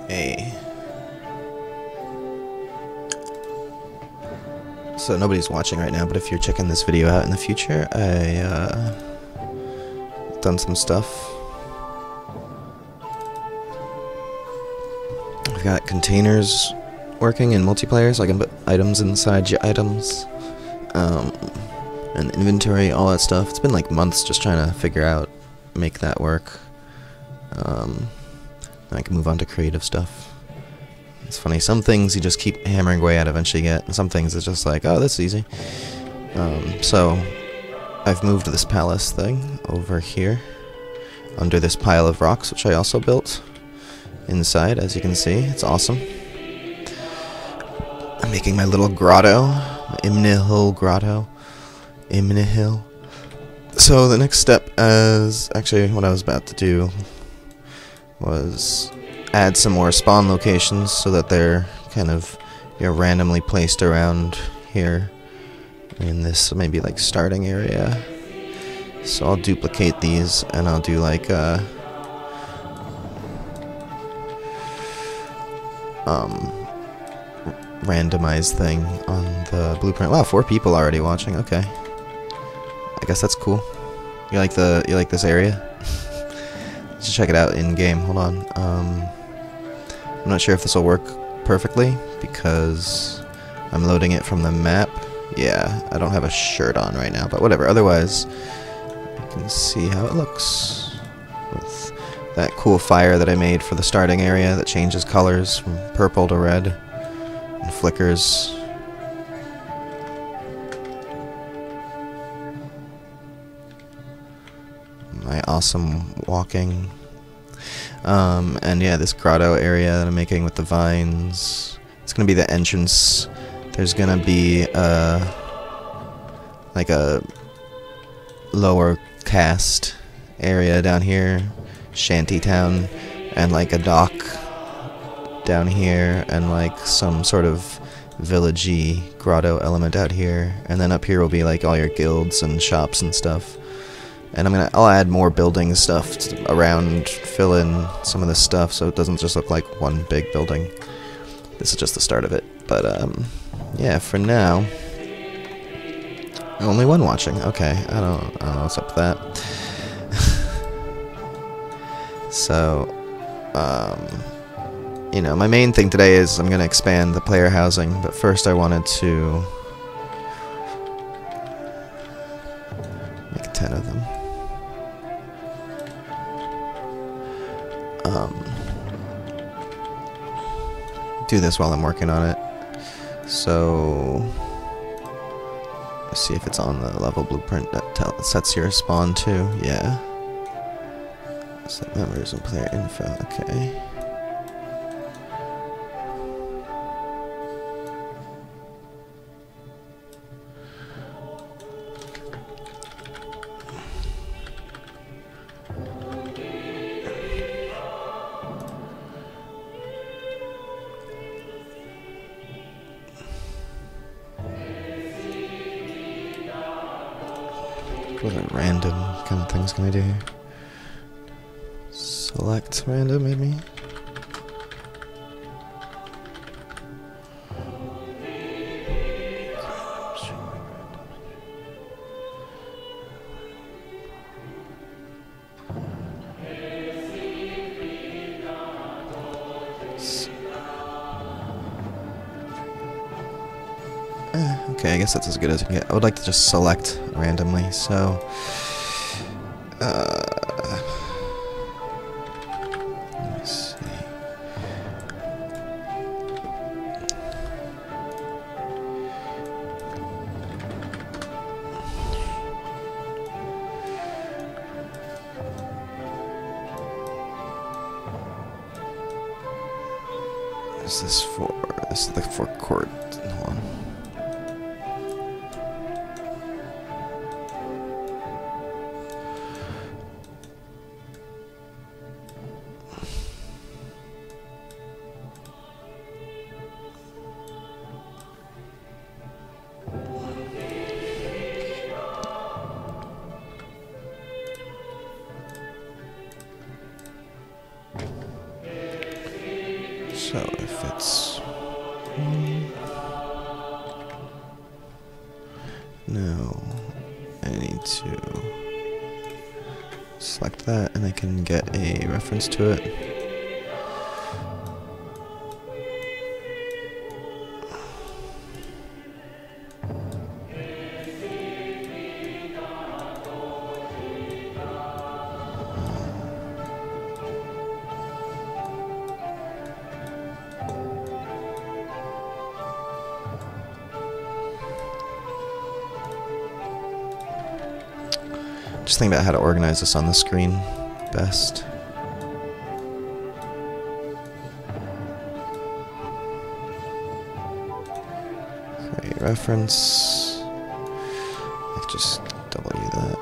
Hey. So nobody's watching right now, but if you're checking this video out in the future, I done some stuff. I've got containers working in multiplayer, so I can put items inside your items, and inventory, all that stuff. It's been like months just trying to figure out, make that work. I can move on to creative stuff. It's funny, some things you just keep hammering away at, eventually get, and some things it's just like, oh, that's easy. So I've moved this palace thing over here, under this pile of rocks, which I also built inside, as you can see. It's awesome. I'm making my little grotto, my Imnihil grotto. Imnihil. So the next step, as actually what I was about to do, was add some more spawn locations so that they're kind of, you know, randomly placed around here in this maybe like starting area. So I'll duplicate these and I'll do like randomized thing on the blueprint. Wow, 4 people already watching. Okay, I guess that's cool. You like this area? Let's check it out in game. Hold on. I'm not sure if this will work perfectly because I'm loading it from the map. Yeah, I don't have a shirt on right now, but whatever. Otherwise, you can see how it looks with that cool fire that I made for the starting area that changes colors from purple to red and flickers. My awesome walking. And yeah, this grotto area that I'm making with the vines, it's gonna be the entrance. There's gonna be like a lower caste area down here, shanty town, and like a dock down here, and like some sort of villagey grotto element out here, and then up here will be like all your guilds and shops and stuff. And I'll add more building stuff around, fill in some of this stuff so it doesn't just look like one big building. This is just the start of it. But yeah, for now, only one watching. Okay, I don't know what's up with that. So, you know, my main thing today is I'm gonna expand the player housing, but first I wanted to make 10 of them. Do this while I'm working on it. So let's see if it's on the level blueprint that sets your spawn to. Yeah. Set members and player info. Okay. What are random kind of things can I do here? Select random, maybe? Okay, I guess that's as good as you can get. I would like to just select randomly, so let me see. What is this for? This is the forecourt. Hold on. So if it's no, I need to select that and I can get a reference to it. Just think about how to organize this on the screen best. Create reference. Let's just W that.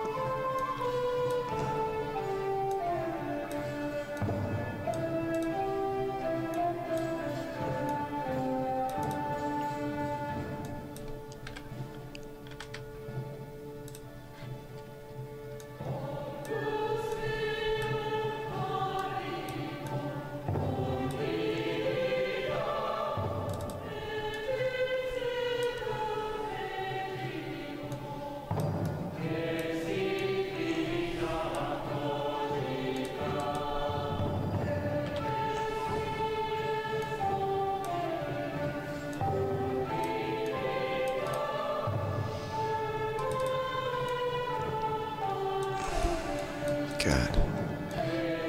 God.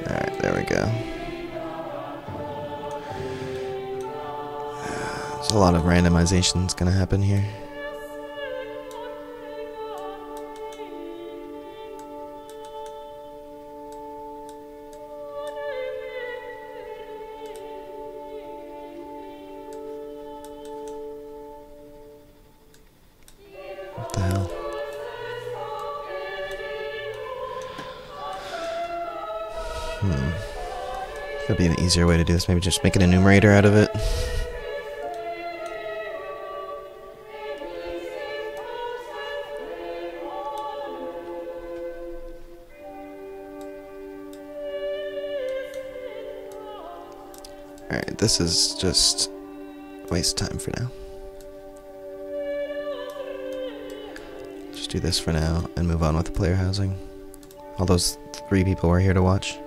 Alright, there we go. There's a lot of randomization's gonna happen here. What the hell? Could be an easier way to do this. Maybe just make an enumerator out of it. Alright, this is just waste time for now. Just do this for now and move on with the player housing. All those 3 people were here to watch.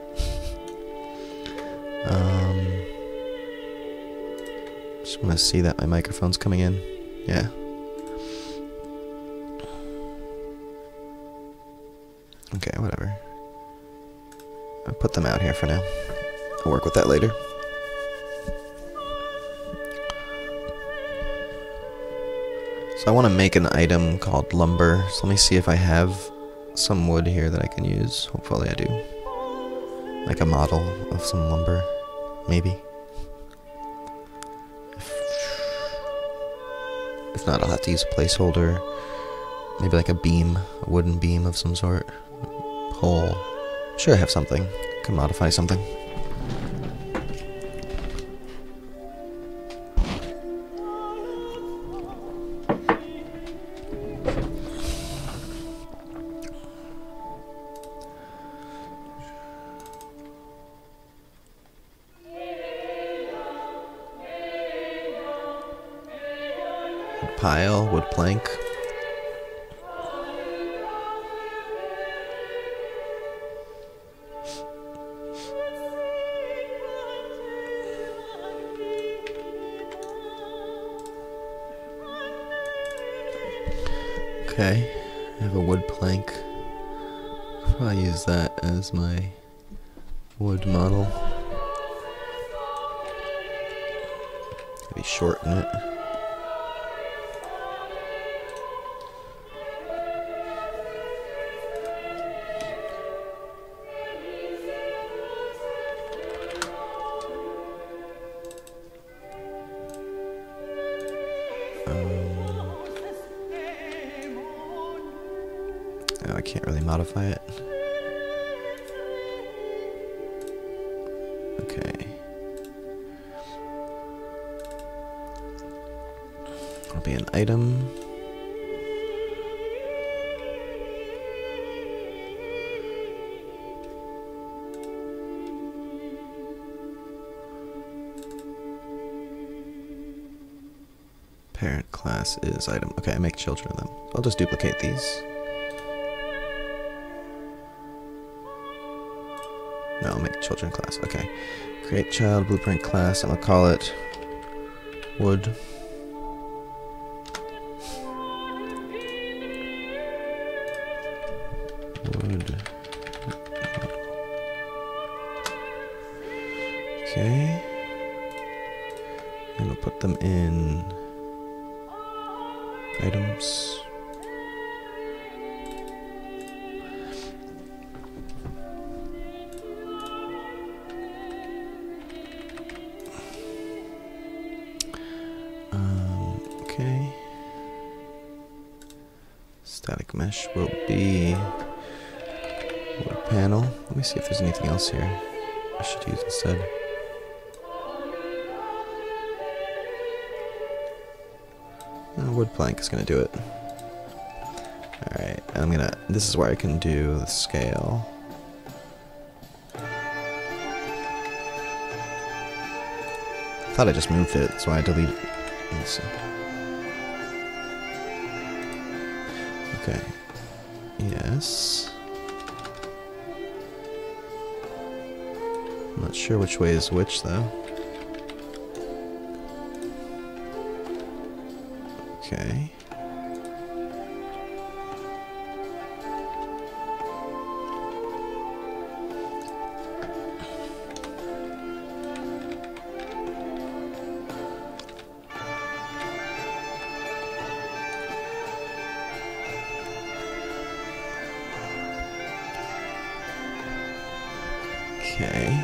Just want to see that my microphone's coming in. Yeah. Okay, whatever. I'll put them out here for now. I'll work with that later. So I want to make an item called lumber. So let me see if I have some wood here that I can use. Hopefully I do. Like a model of some lumber. Maybe. If not, I'll have to use a placeholder. Maybe like a beam. A wooden beam of some sort. Pole. I'm sure I have something. I can modify something. Wood pile, wood plank. Okay, I have a wood plank. I'll probably use that as my wood model. Maybe shorten it. Oh, I can't really modify it. Okay. It'll be an item. Parent class is item. Okay, I make children of them. I'll just duplicate these. No, I'll make children class. Okay. Create child blueprint class. I'm gonna call it wood. Wood. Okay. And we'll put them in items. Okay. Static mesh will be wood panel. Let me see if there's anything else here I should use instead. Wood plank is gonna do it. Alright, I'm gonna. This is where I can do the scale. I thought I just moved it, so I deleted it. Let me see. Okay. Yes. I'm not sure which way is which though. Okay. Okay.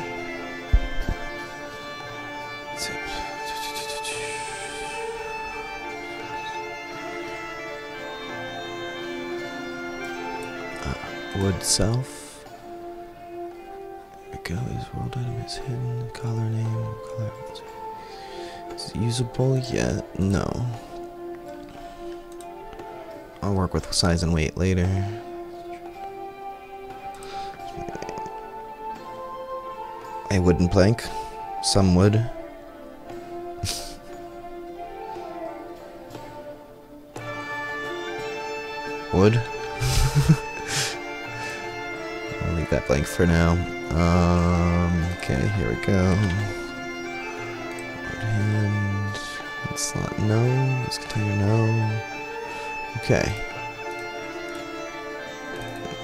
Wood self. There we go. Is world item is hidden. Color name. Color. Is it usable yet? No. I'll work with size and weight later. A wooden plank. Some wood. Wood. I'll leave that blank for now. Okay, here we go. Wood hand. Slot no. This container no. Okay.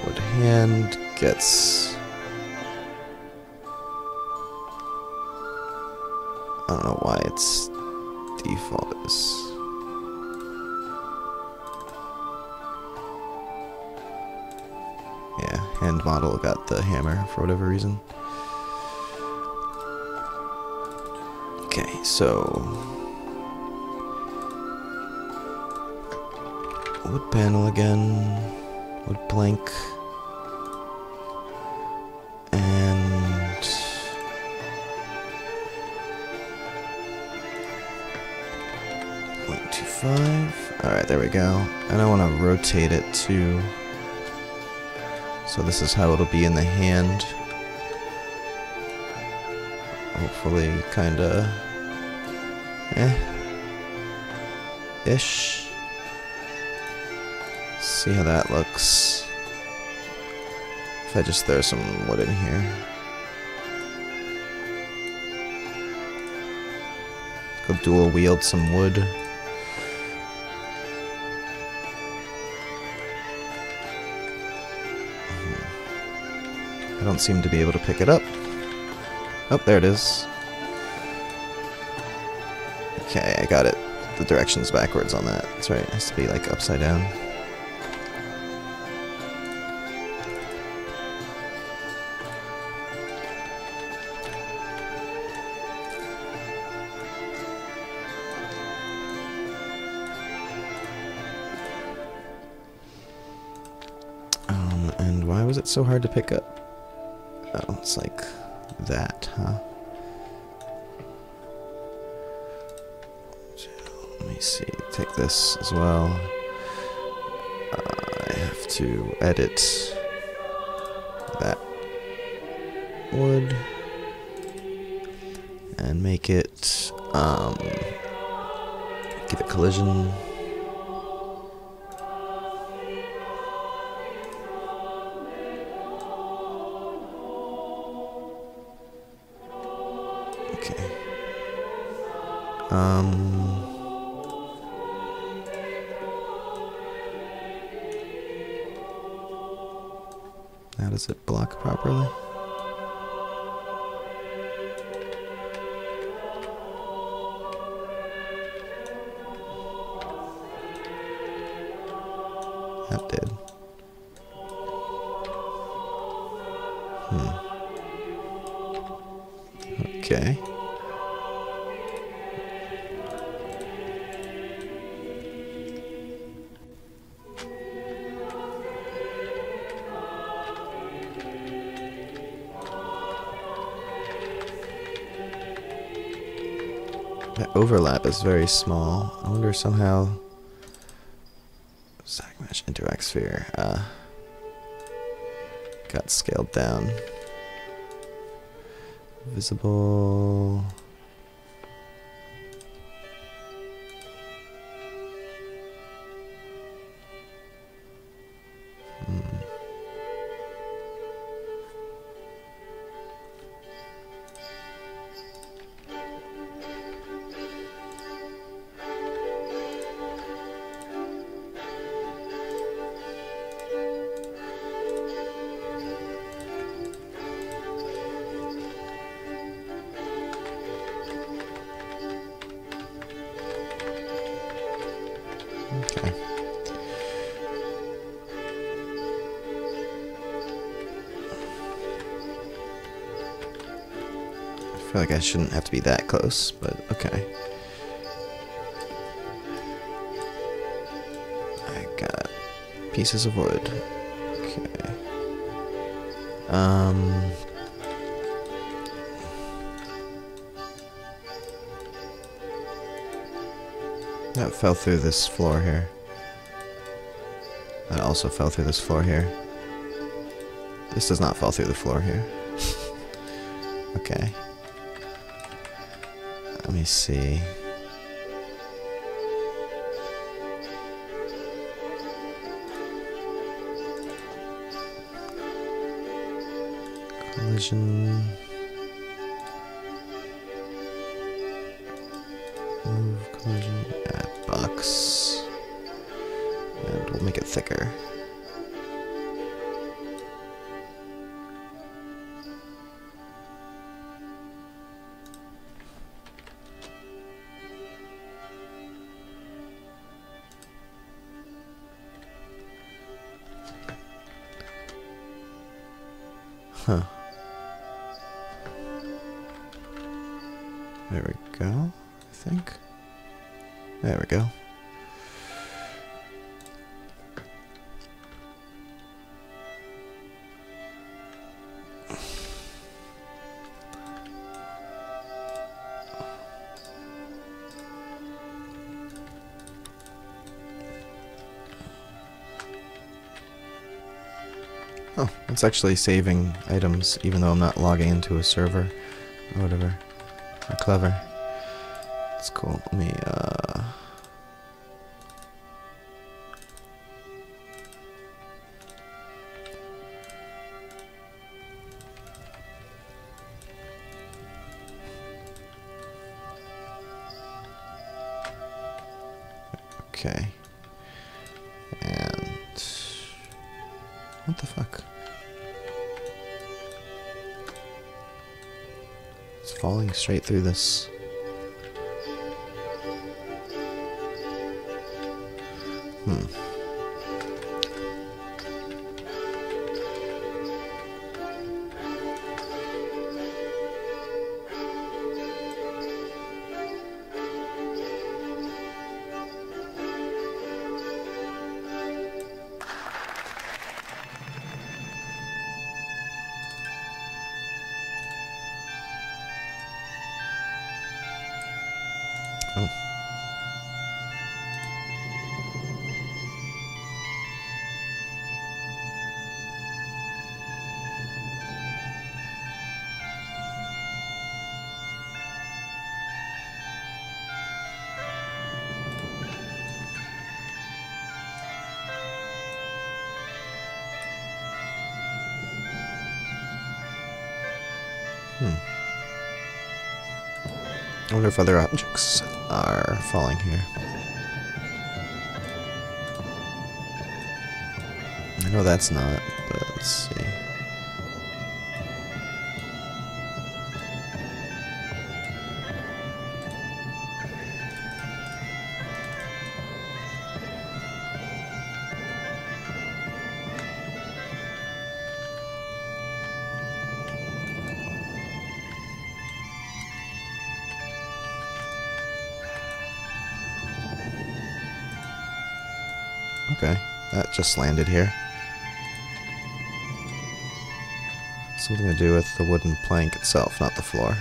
Wood hand gets. I don't know why its default is. Yeah, hand model got the hammer for whatever reason. Okay, so wood panel again, wood plank, and 0.25. All right, there we go. And I want to rotate it too. So this is how it'll be in the hand. Hopefully, kinda, ish. See how that looks. If I just throw some wood in here. Go dual wield some wood. I don't seem to be able to pick it up. Oh, there it is. Okay, I got it. The direction's backwards on that. That's right, it has to be like upside down. And why was it so hard to pick up? Oh, it's like that, huh? So, let me see. Take this as well. I have to edit that wood and make it Give it collision. Okay. Now does it block properly? That did. Okay. That overlap is very small. I wonder somehow Stack Mesh Interact Sphere got scaled down. Visible. Okay. I feel like I shouldn't have to be that close, but okay. I got pieces of wood. Okay. That fell through this floor here. That also fell through this floor here. This does not fall through the floor here. Okay. Let me see. Collision. Move collision. Add box. And we'll make it thicker. Huh. There we go, I think. There we go. Oh, it's actually saving items even though I'm not logging into a server or whatever. Or clever. That's cool. Let me okay. And what the fuck? It's falling straight through this. Oh. I wonder if other objects are falling here. I know that's not, but let's see. Okay, that just landed here. Something to do with the wooden plank itself, not the floor.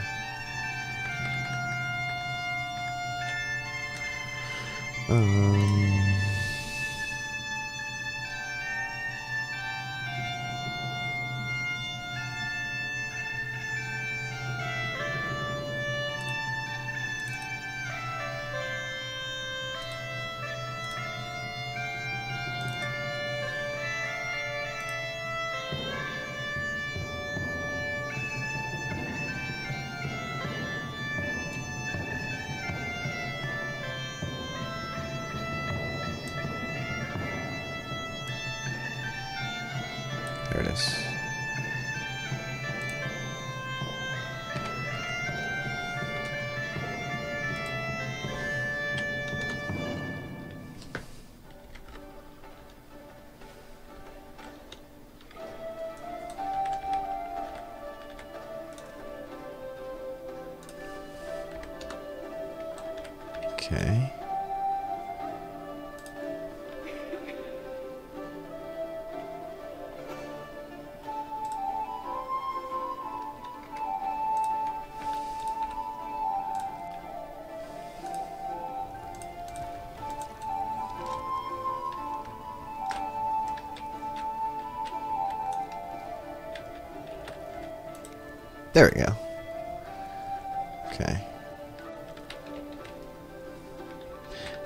There it is. Okay. There we go. Okay.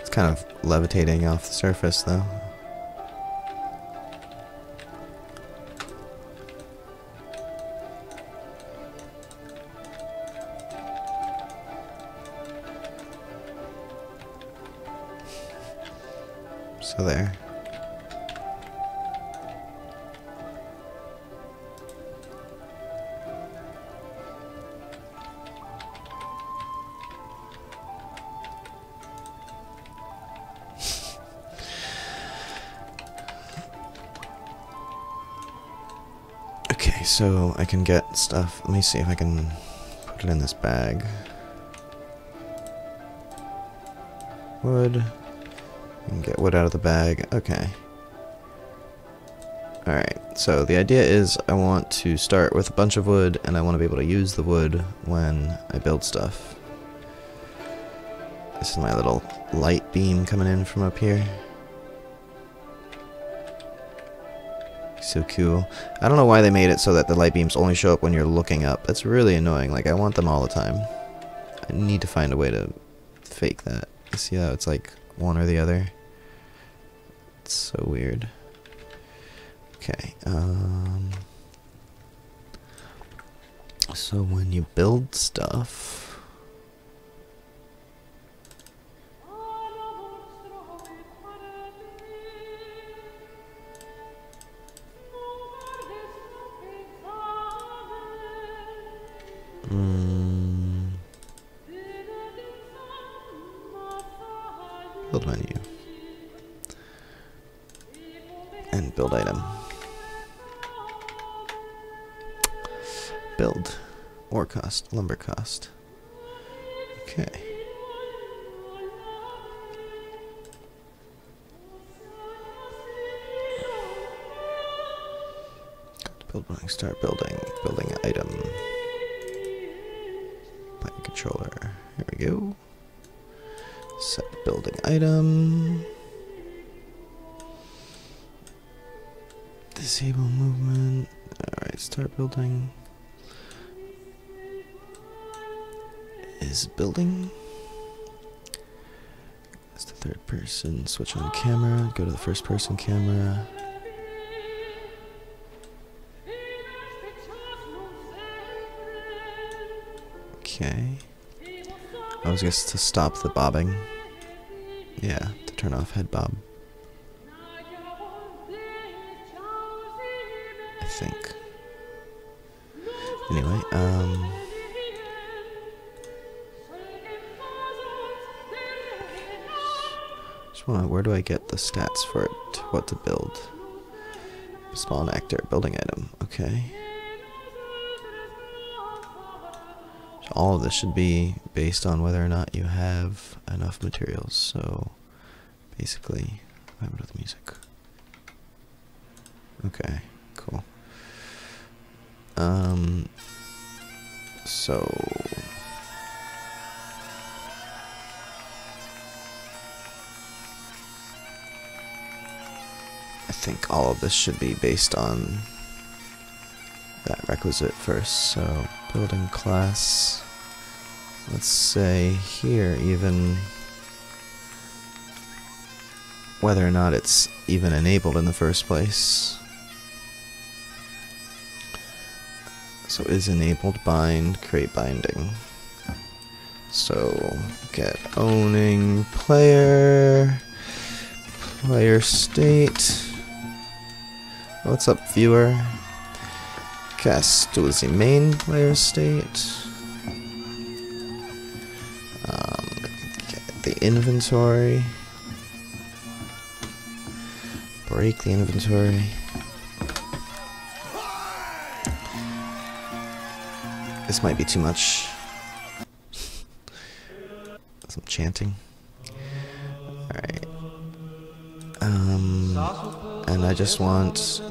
It's kind of levitating off the surface, though. So there. Okay, so I can get stuff. Let me see if I can put it in this bag. Wood. I can get wood out of the bag. Okay. Alright, so the idea is I want to start with a bunch of wood, and I want to be able to use the wood when I build stuff. This is my little light beam coming in from up here. So cool. I don't know why they made it so that the light beams only show up when you're looking up. That's really annoying. Like, I want them all the time. I need to find a way to fake that. You see how it's like one or the other? It's so weird. Okay, so when you build stuff... build menu. And build item. Build. Ore cost. Lumber cost. Okay. Build building. Start building. Building item. Player controller. Here we go. Set building item. Disable movement. Alright, start building. Is building. That's the third person. Switch on camera. Go to the first person camera. Okay. I was just to stop the bobbing. Yeah, to turn off head bob. I think. Anyway, just wanna, where do I get the stats for it? What to build? Spawn actor, building item, okay. So all of this should be based on whether or not you have enough materials, so basically, what happened with the music? Okay, cool. So I think all of this should be based on that requisite first. So building class, let's say here even whether or not it's even enabled in the first place. So is enabled bind, create binding. So get owning player, player state. What's up, viewer? Cast to the main player state. Get the inventory. Break the inventory. This might be too much. Some chanting. Alright. And I just want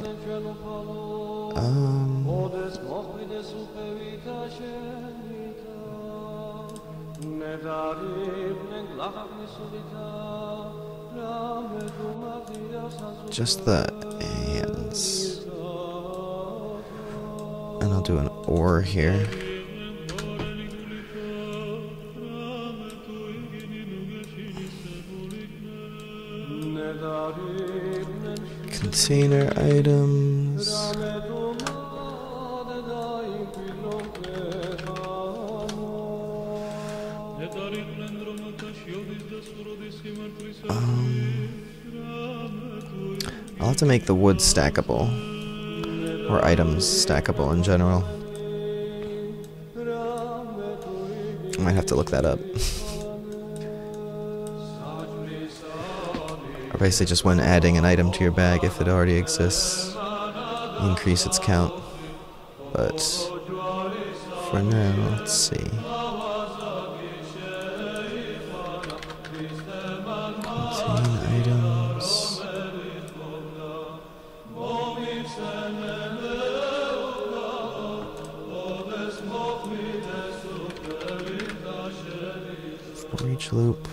just the hands. And I'll do an or here. Container items. I'll have to make the wood stackable, or items stackable in general. I might have to look that up. Or basically just when adding an item to your bag, if it already exists, increase its count. But for now, let's see. Contain items. For each loop.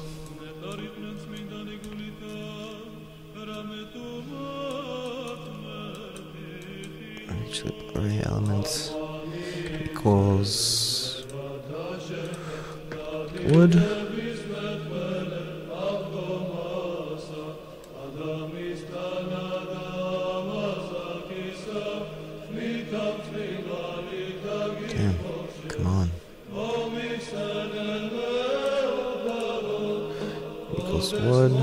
Each loop array element equals wood. Damn, come on. Equals wood.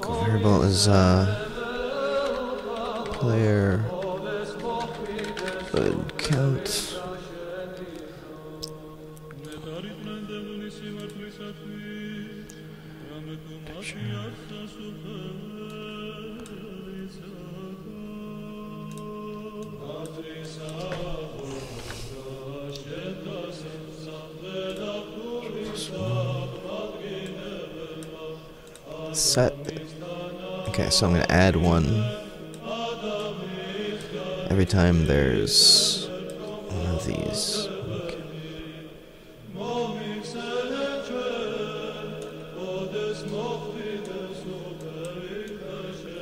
Variable is player would count. Set. Okay, so I'm going to add one every time there's one of these. Okay.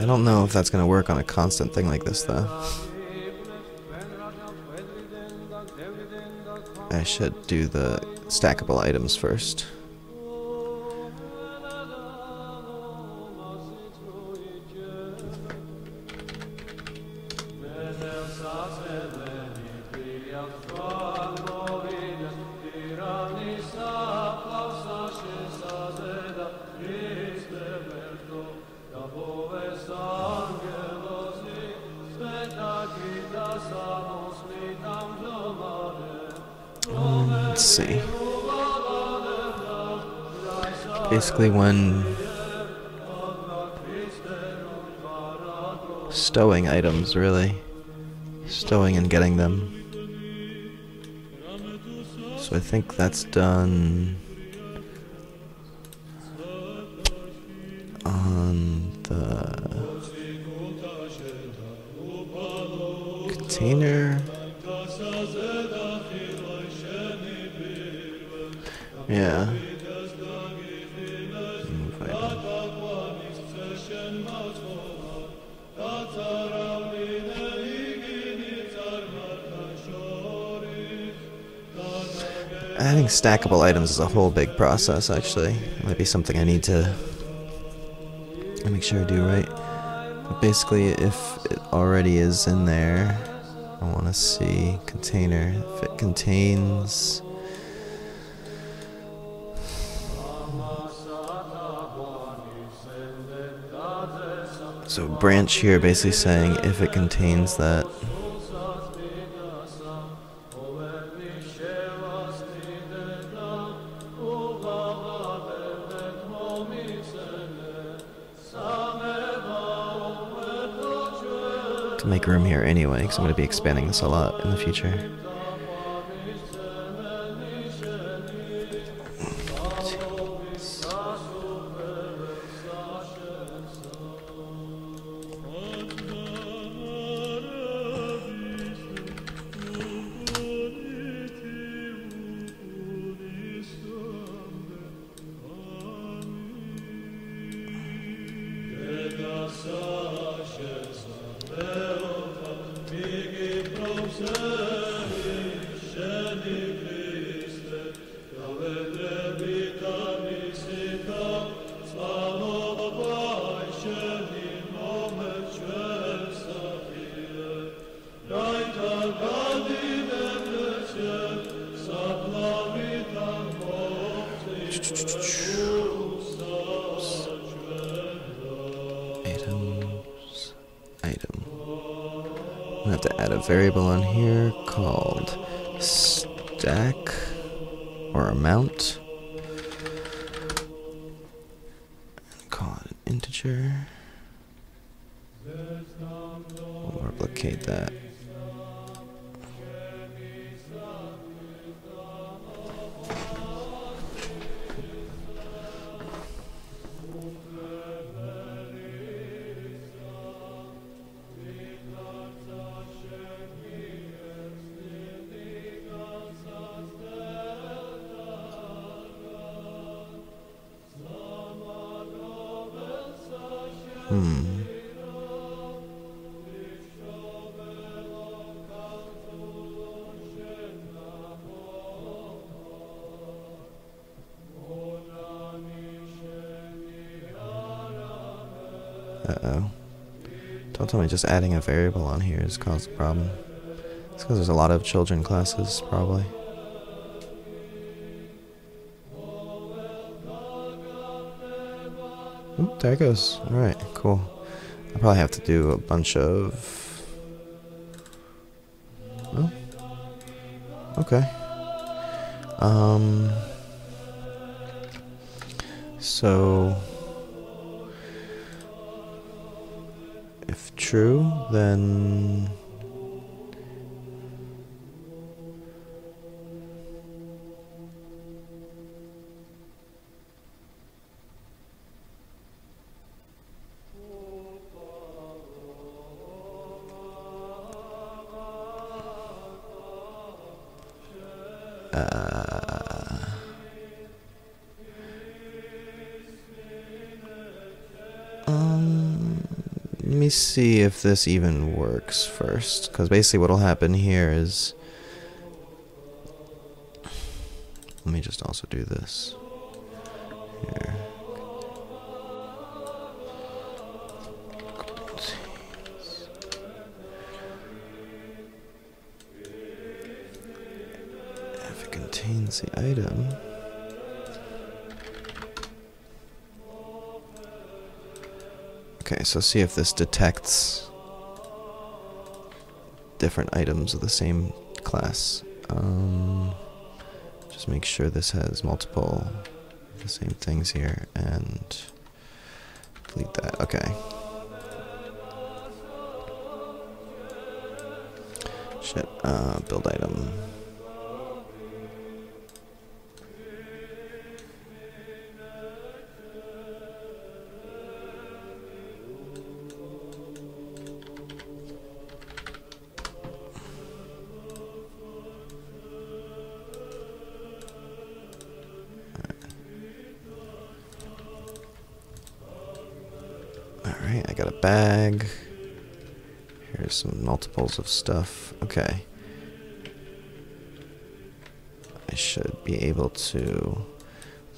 I don't know if that's gonna work on a constant thing like this, though. I should do the stackable items first. Let's see. Basically, when stowing items, really. Stowing and getting them. So I think that's done on the container. Yeah. Move item. Adding stackable items is a whole big process, actually. It might be something I need to make sure I do right. But basically, if it already is in there, I want to see container, if it contains... So branch here basically saying if it contains that. To make room here anyway, because I'm going to be expanding this a lot in the future. I have to add a variable on here called stack or amount. And call it an integer. We'll replicate that. Uh-oh. Don't tell me just adding a variable on here has caused a problem. It's because there's a lot of children classes, probably. Oop, there it goes. Alright, cool. I probably have to do a bunch of... Oh. Okay. So... if true, then... me see if this even works first, because basically what'll happen here is, let me just also do this here. If it contains the item, okay, so see if this detects different items of the same class. Just make sure this has multiple the same things here, and delete that. Okay. Shit. Build item. Alright, I got a bag. Here's some multiples of stuff. Okay. I should be able to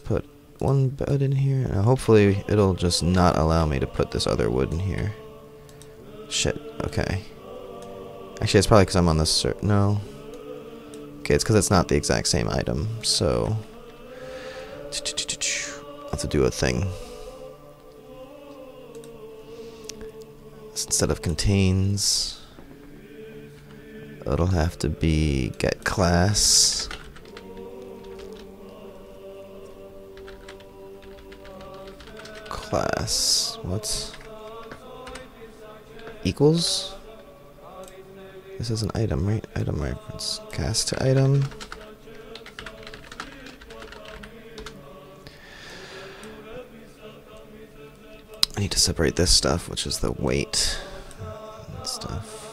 put one bed in here. Now hopefully it'll just not allow me to put this other wood in here. Shit, okay. Actually, it's probably because I'm on this no. Okay, it's because it's not the exact same item, so I'll have to do a thing. Instead of contains, it'll have to be get class. Class, what? Equals? This is an item, right? Item reference. Cast to item. I need to separate this stuff, which is the weight and stuff.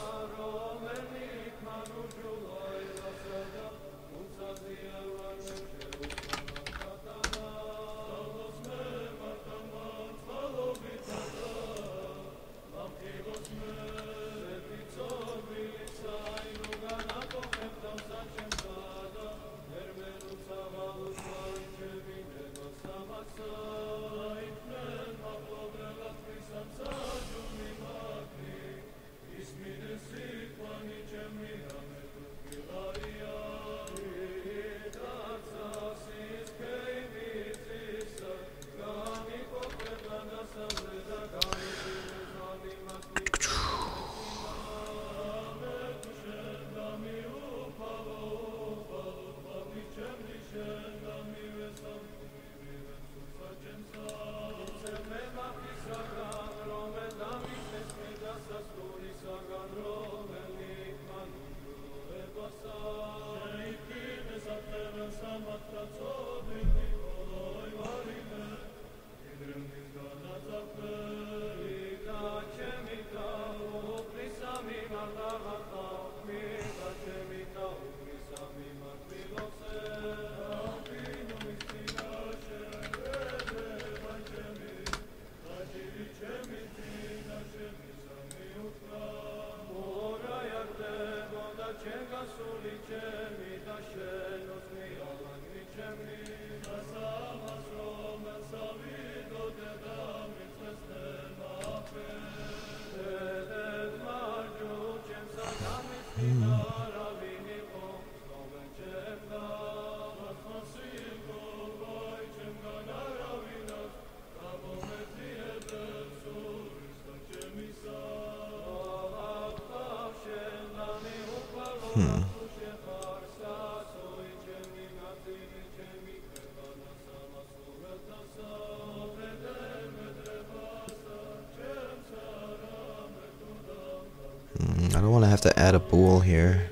I don't want to have to add a bool here.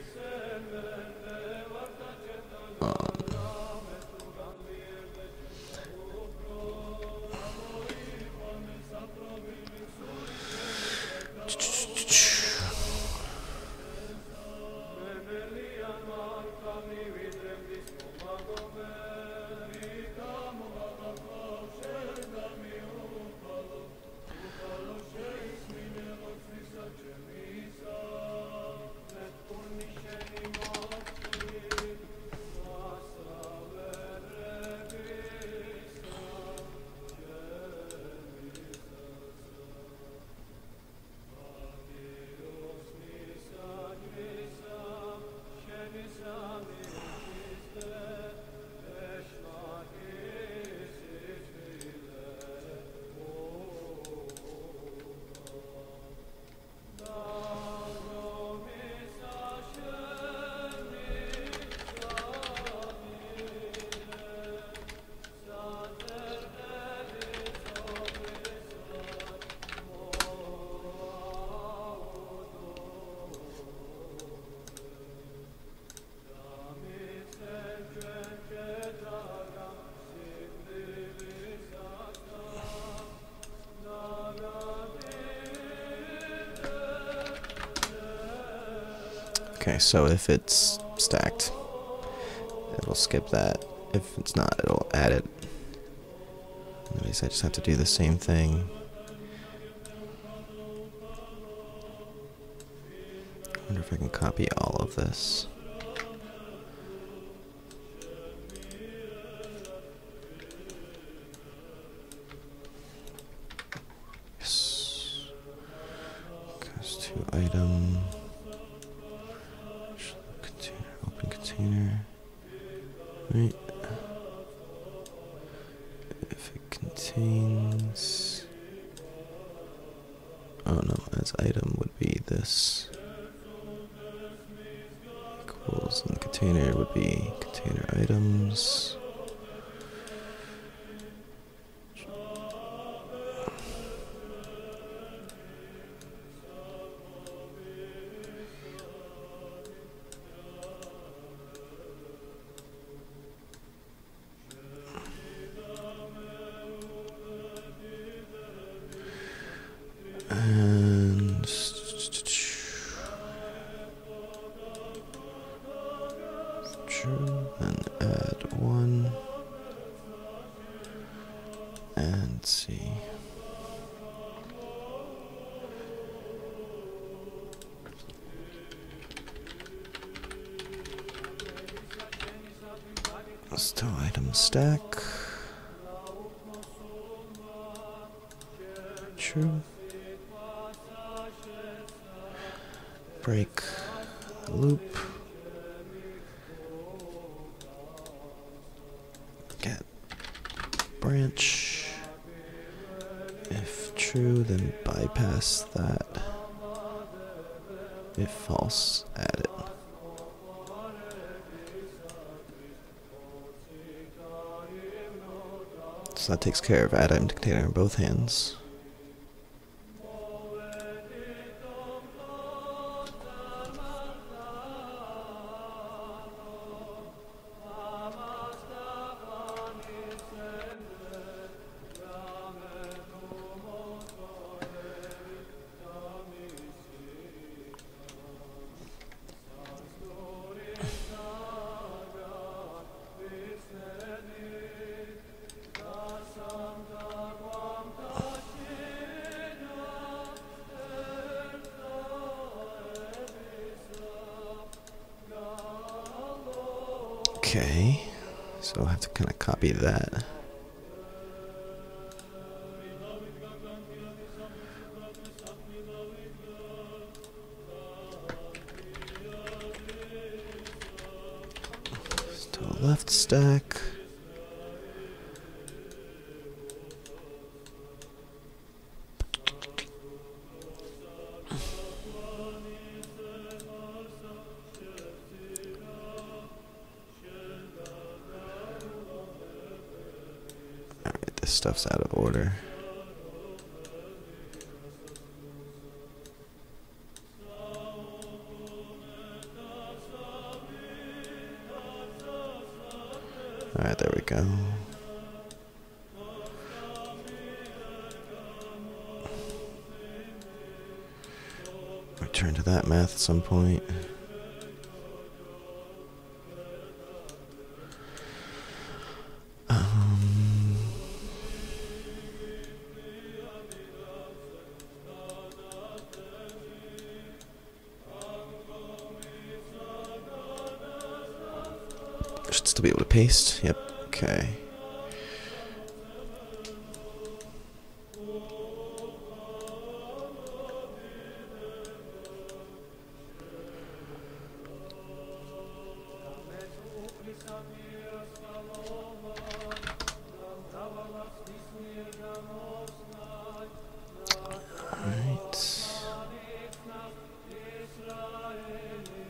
Okay, so if it's stacked, it'll skip that. If it's not, it'll add it. At least I just have to do the same thing. I wonder if I can copy all of this. Yes. Goes to item. Container, open container. Right. If it contains. Oh no, as item would be this. Equals, and container would be container items. And true, and add 1 and see. Still item stack. True. Break loop. Get branch. If true, then bypass that. If false, add it. So that takes care of add item to container in both hands. Okay, so I'll have to kind of copy that. Still left stack. This stuff's out of order. Alright, there we go. Return to that math at some point. Should still be able to paste. Yep. Okay.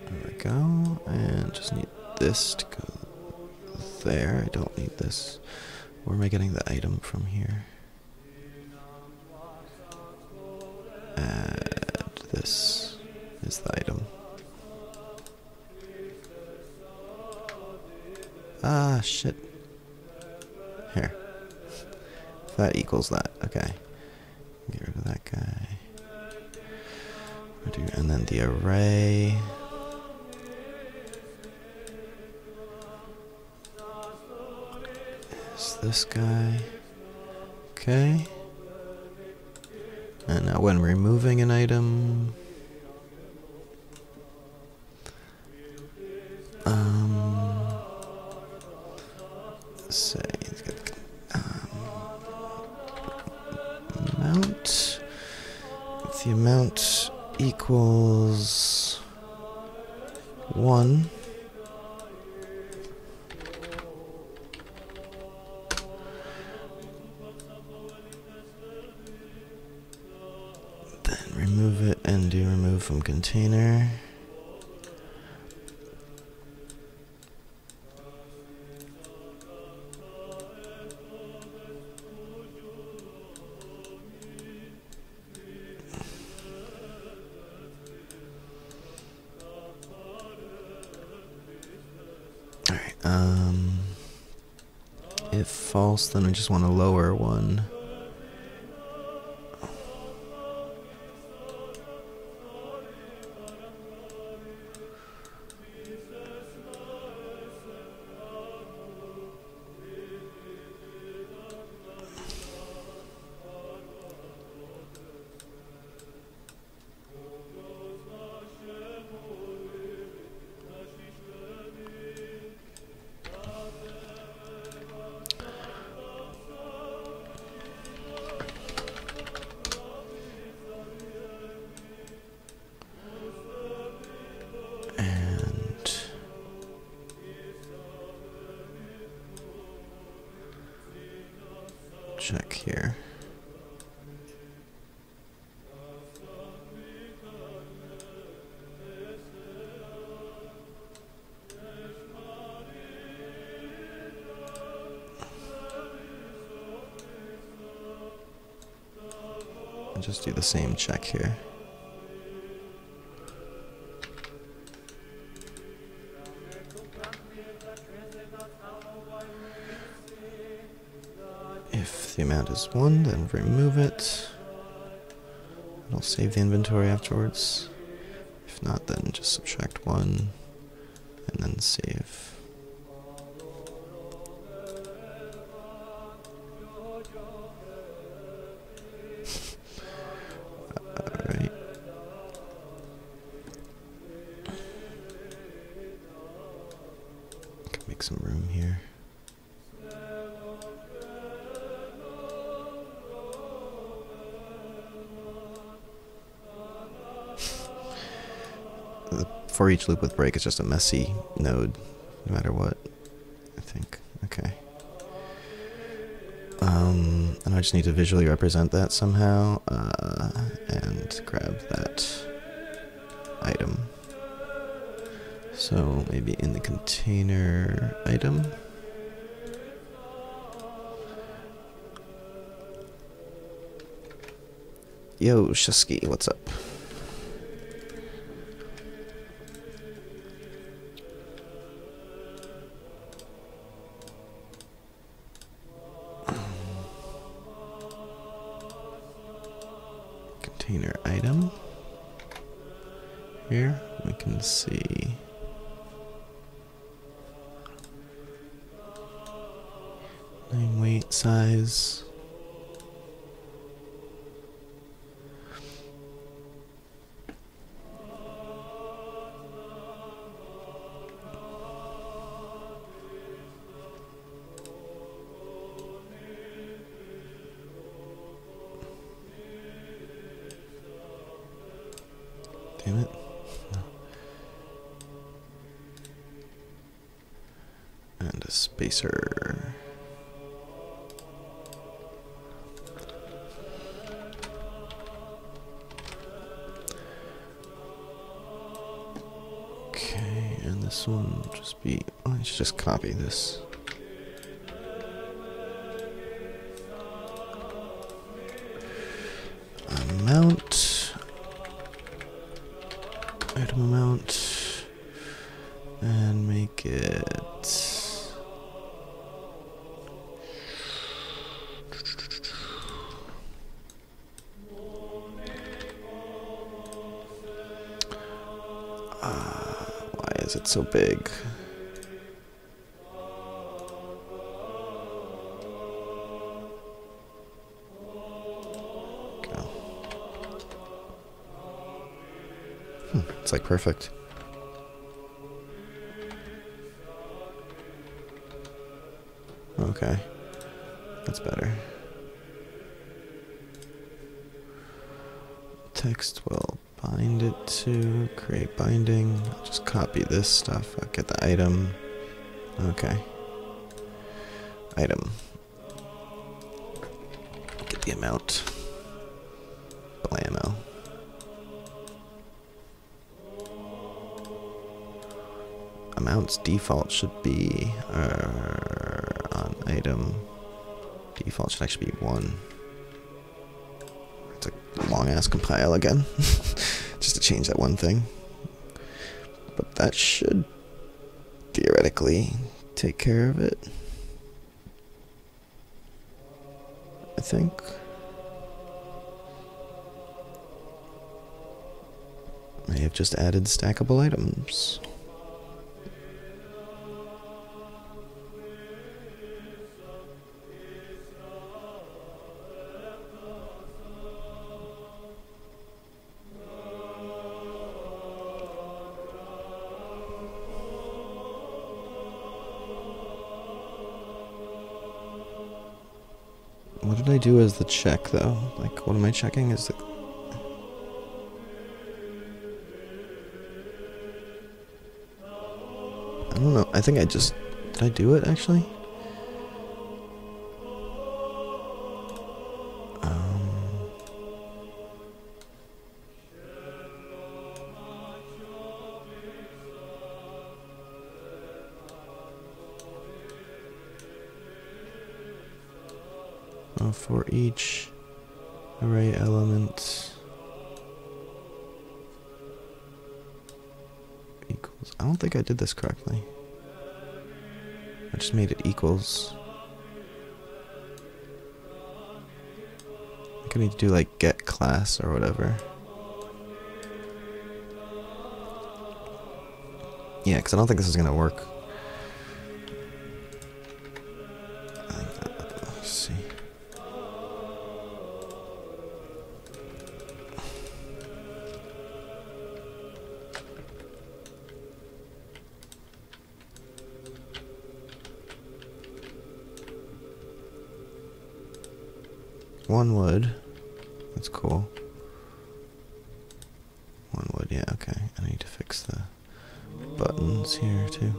There we go. And just need this to go there. I don't need this. Where am I getting the item from here? Add this is the item. Ah, shit. Here. That equals that. Okay. Get rid of that guy. And then the array. this guy. Okay. And now when removing an item, say, amount, if the amount equals 1, then remove it and do remove from container. If false, then we just want to lower one. Check here. I'll just do the same check here. If the amount is 1, then remove it. It'll save the inventory afterwards. If not, then just subtract 1 and then save. Alright. Can make some room here. The for each loop with break is just a messy node, no matter what, I think. Okay. And I just need to visually represent that somehow, and grab that item. So maybe in the container item. Yo, Shusky, what's up? Container item. Here we can see name, weight, size. Damn it. No. And a spacer. Okay, and this one will just be, oh, I should just copy this. Amount. Item amount. And make it. Why is it so big? looks like perfect. Okay. That's better. Text will bind it to create binding. I'll just copy this stuff. I'll get the item. Okay. Item. Get the amount. Blammo. Amounts default should be on item. Default should actually be 1. It's a long ass compile again. Just to change that one thing. But that should theoretically take care of it. I think. I have just added stackable items. What did I do as the check, though? Like, what am I checking? Is it... I don't know. I think I just... Did I do it, actually? For each array element equals. I don't think I did this correctly. I just made it equals. I need to do like get class or whatever. Yeah, because I don't think this is gonna work. Let's see. One wood. That's cool. One wood, yeah, okay. I need to fix the buttons here too.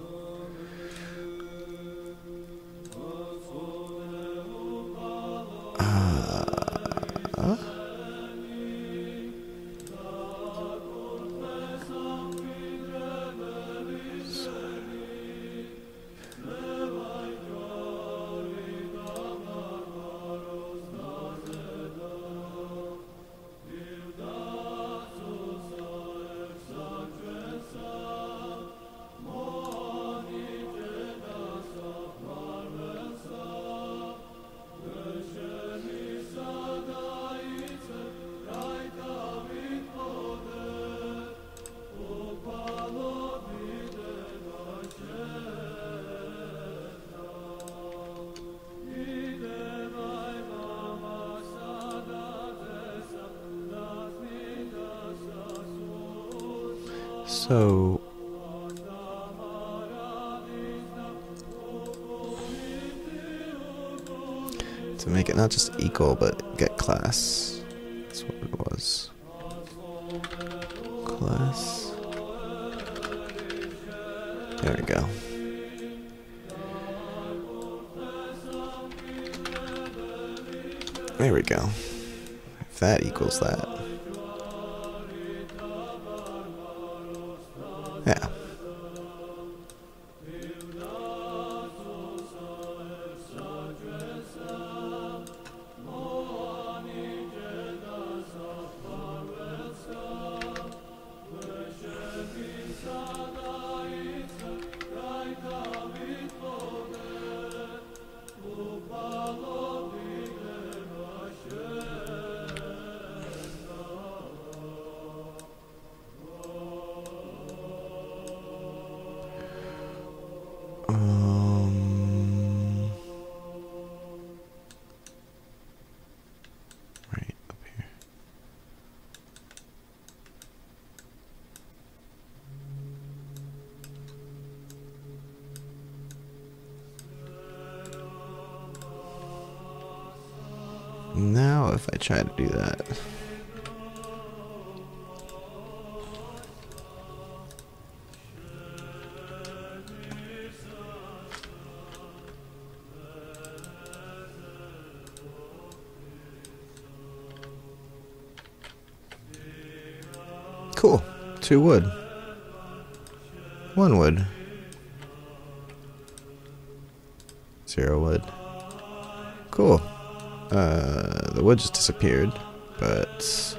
So to make it not just equal but get class. That's what it was. Class. There we go. There we go. If that equals that. Yeah. Now if I try to do that... Cool. 2 wood. 1 wood. 0 wood. Cool. The wood just disappeared, but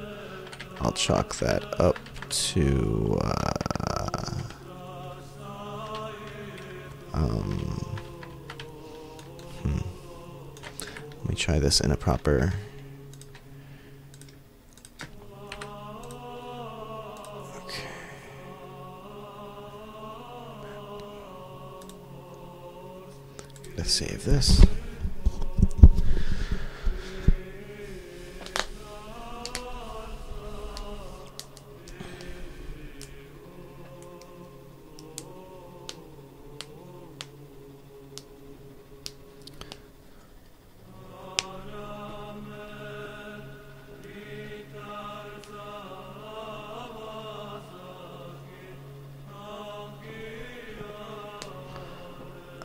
I'll chalk that up to let me try this in a proper... Let's save this.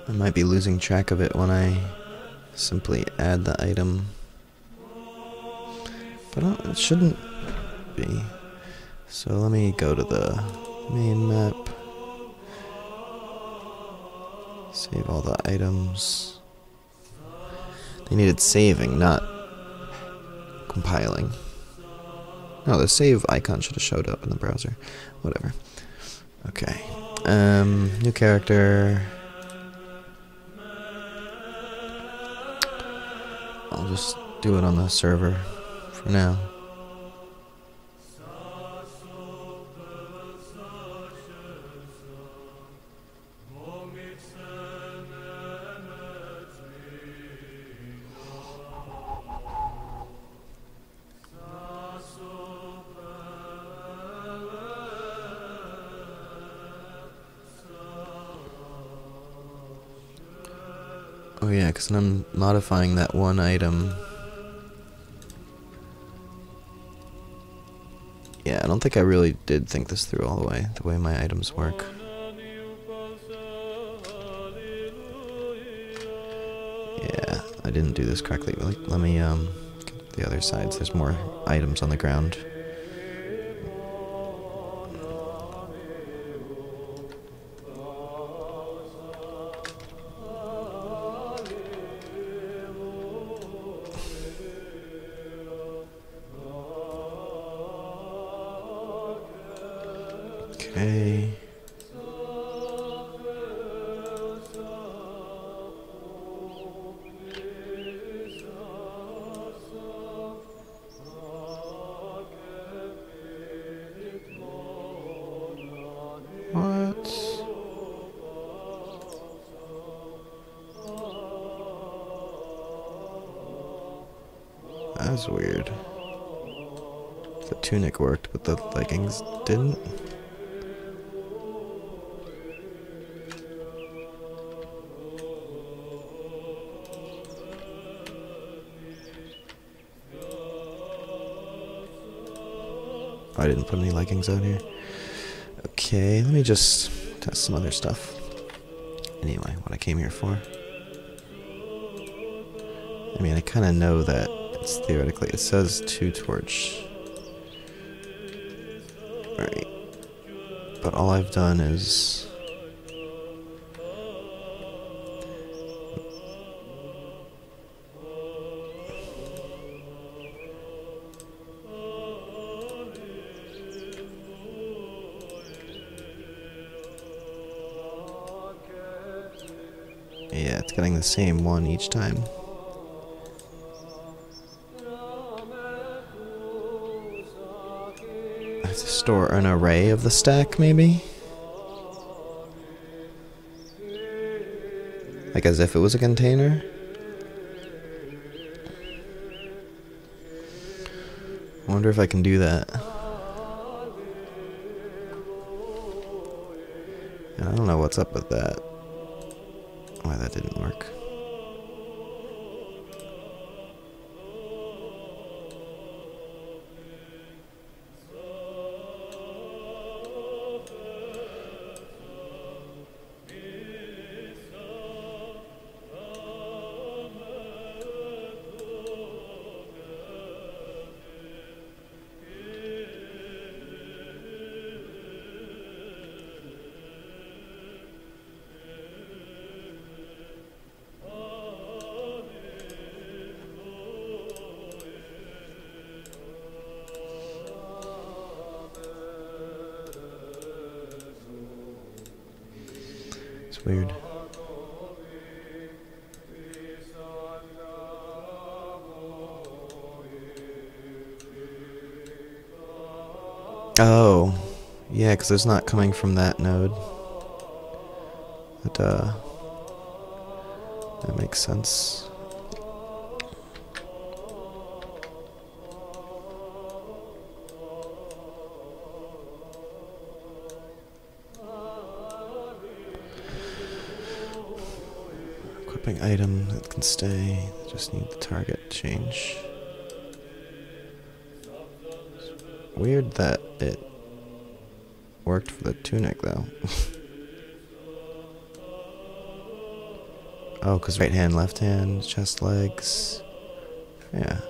I might be losing track of it when I simply add the item, but it shouldn't be. So let me go to the main map, save all the items. They needed saving, not compiling. No, the save icon should have showed up in the browser. Whatever. Okay. New character. I'll just do it on the server for now. Oh yeah, because I'm modifying that one item. Yeah, I don't think I really did think this through all the way my items work. Yeah, I didn't do this correctly. Let me get the other sides. There's more items on the ground. Okay. What? That's weird. The tunic worked, but the leggings didn't. I didn't put any leggings out here. Okay, let me just test some other stuff. Anyway, what I came here for. I mean, I kind of know that it's theoretically, it says 2 torch. Right. But all I've done is... Yeah, it's getting the same one each time. I have to store an array of the stack, maybe? Like as if it was a container? I wonder if I can do that. I don't know what's up with that. Why that didn't work. It's weird. Oh, yeah, because it's not coming from that node. That makes sense. Equipping item that can stay. Just need the target change. Weird that it worked for the tunic though. Oh, because right hand, left hand, chest, legs. Yeah.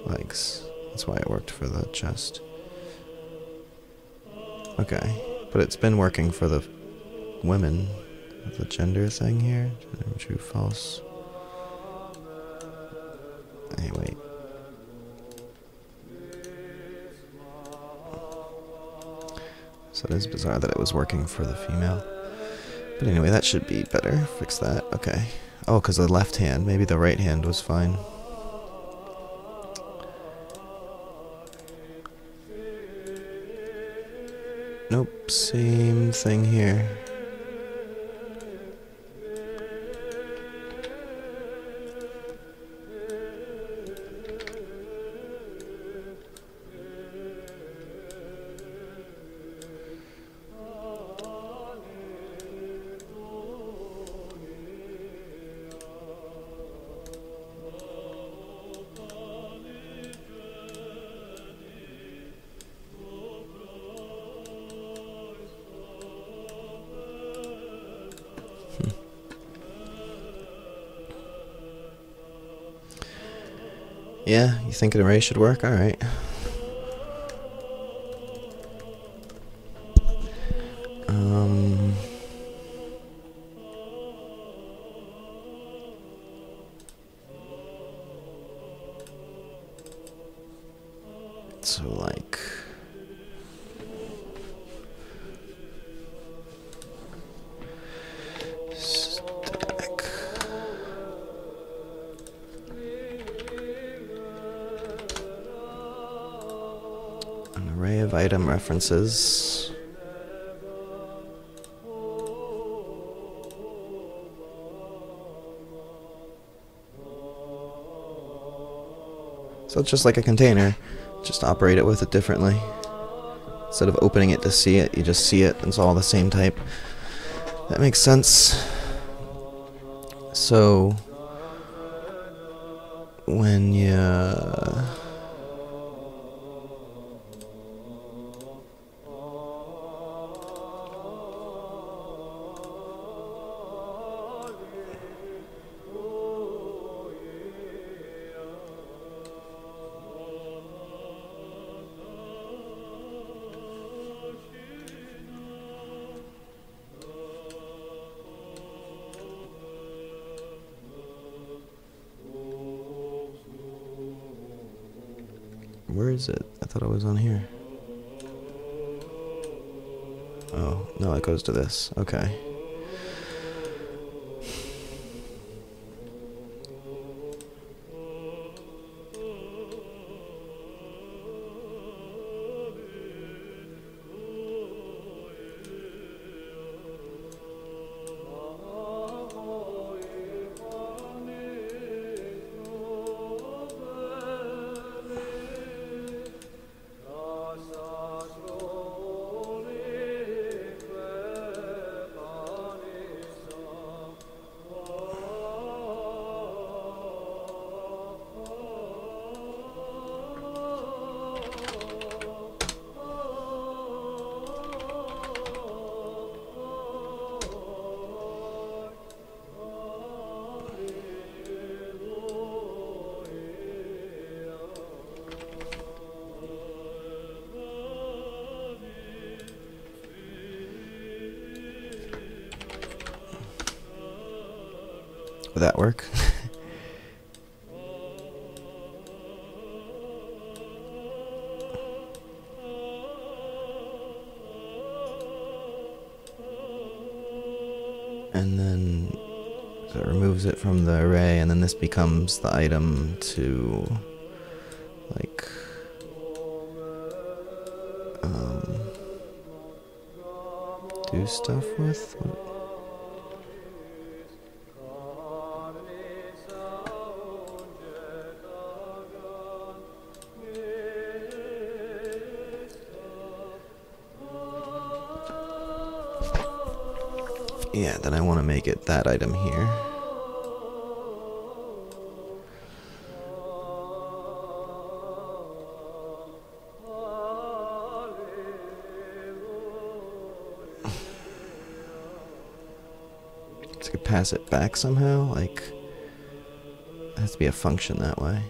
Legs. That's why it worked for the chest. Okay. But it's been working for the women. The gender thing here. True, false. Hey, wait. So it is bizarre that it was working for the female. But anyway, that should be better. Fix that. Okay. Oh, because the left hand. Maybe the right hand was fine. Nope. Same thing here. Yeah, you think an array should work? Alright. So like... stack... an array of item references. So it's just like a container, just operate it with it differently. Instead of opening it to see it, you just see it, it's all the same type. That makes sense. So, when you... Where is it? I thought it was on here. Oh, no, it goes to this. Okay. Would that work? and then so it removes it from the array, and then this becomes the item to like do stuff with. Yeah, then I want to make it that item here. So I could pass it back somehow, like it has to be a function that way.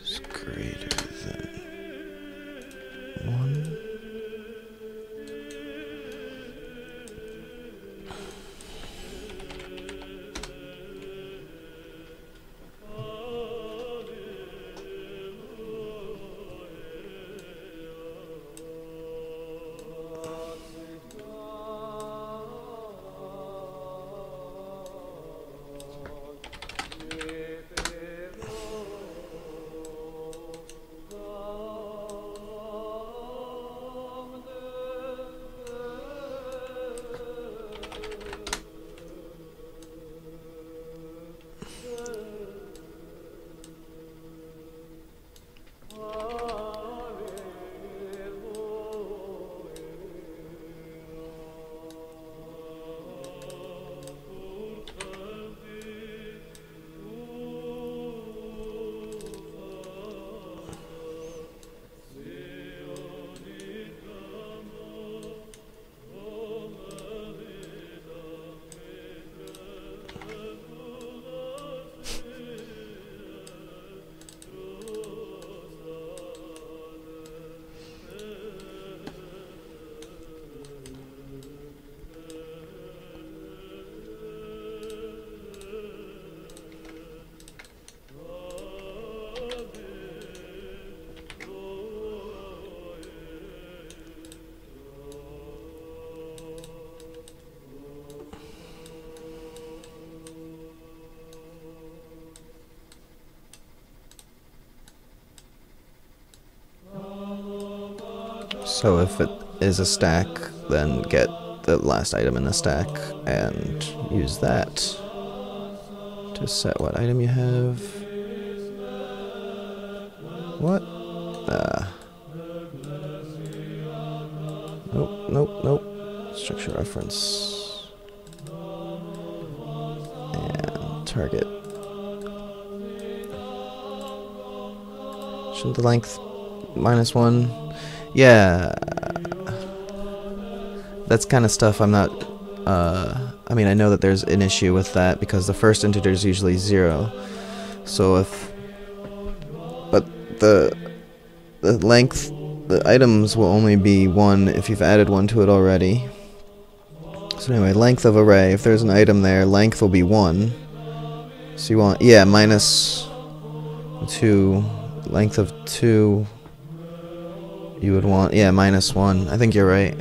Is greater than 1. So if it is a stack, then get the last item in the stack and use that to set what item you have. What? Nope, nope, nope. Structure reference. And target. Shouldn't the length -1? Yeah, that's kind of stuff I'm not, I mean, I know that there's an issue with that because the first integer is usually 0, so if, but the length, the items will only be 1 if you've added 1 to it already. So anyway, length of array, if there's an item there, length will be 1, so you want, yeah, -2, length of 2, you would want, yeah, -1. I think you're right.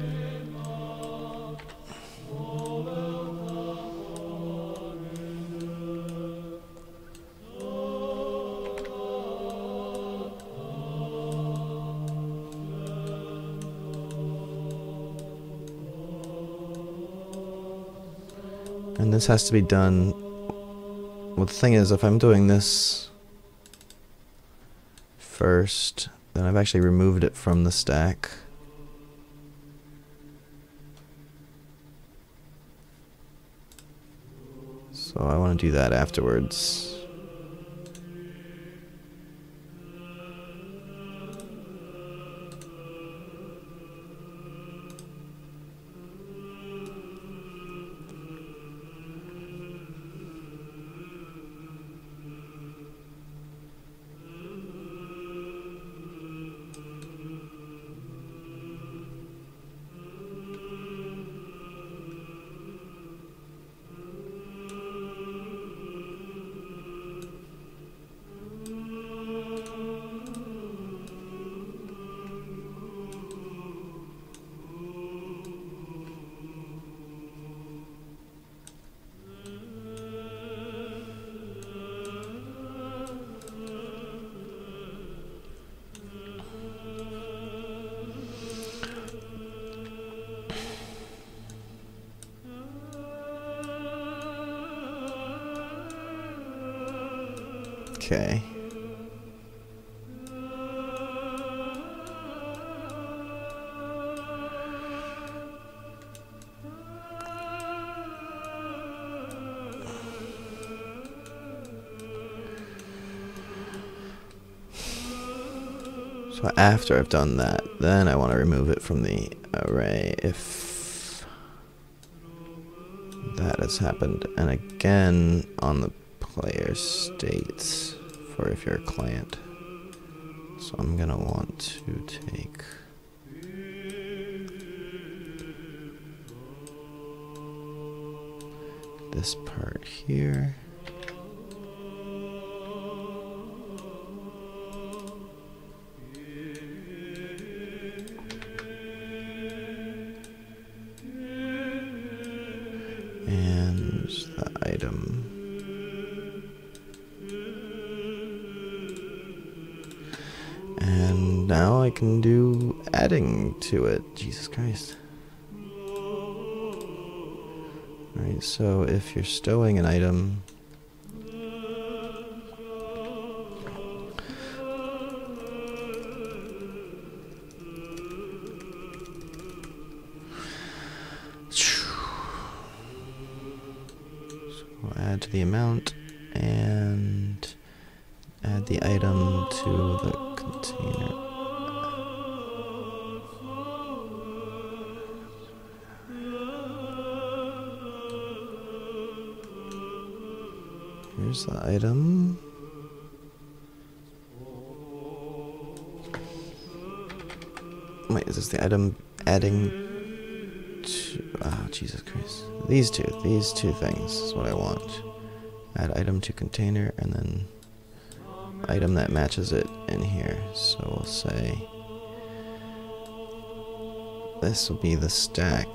And this has to be done. Well, the thing is, if I'm doing this first, then I've actually removed it from the stack. So I want to do that afterwards. Okay. So after I've done that, then I want to remove it from the array if that has happened. And again on the player states for if you're a client. So I'm going to want to take this part here. And the item. And now I can do adding to it. Jesus Christ. Alright, so if you're stowing an item, we'll add to the amount and add the item to the container. Here's the item. Wait, is this the item adding to... Oh, Jesus Christ. These two things is what I want. Add item to container and then item that matches it in here. So we'll say this will be the stack.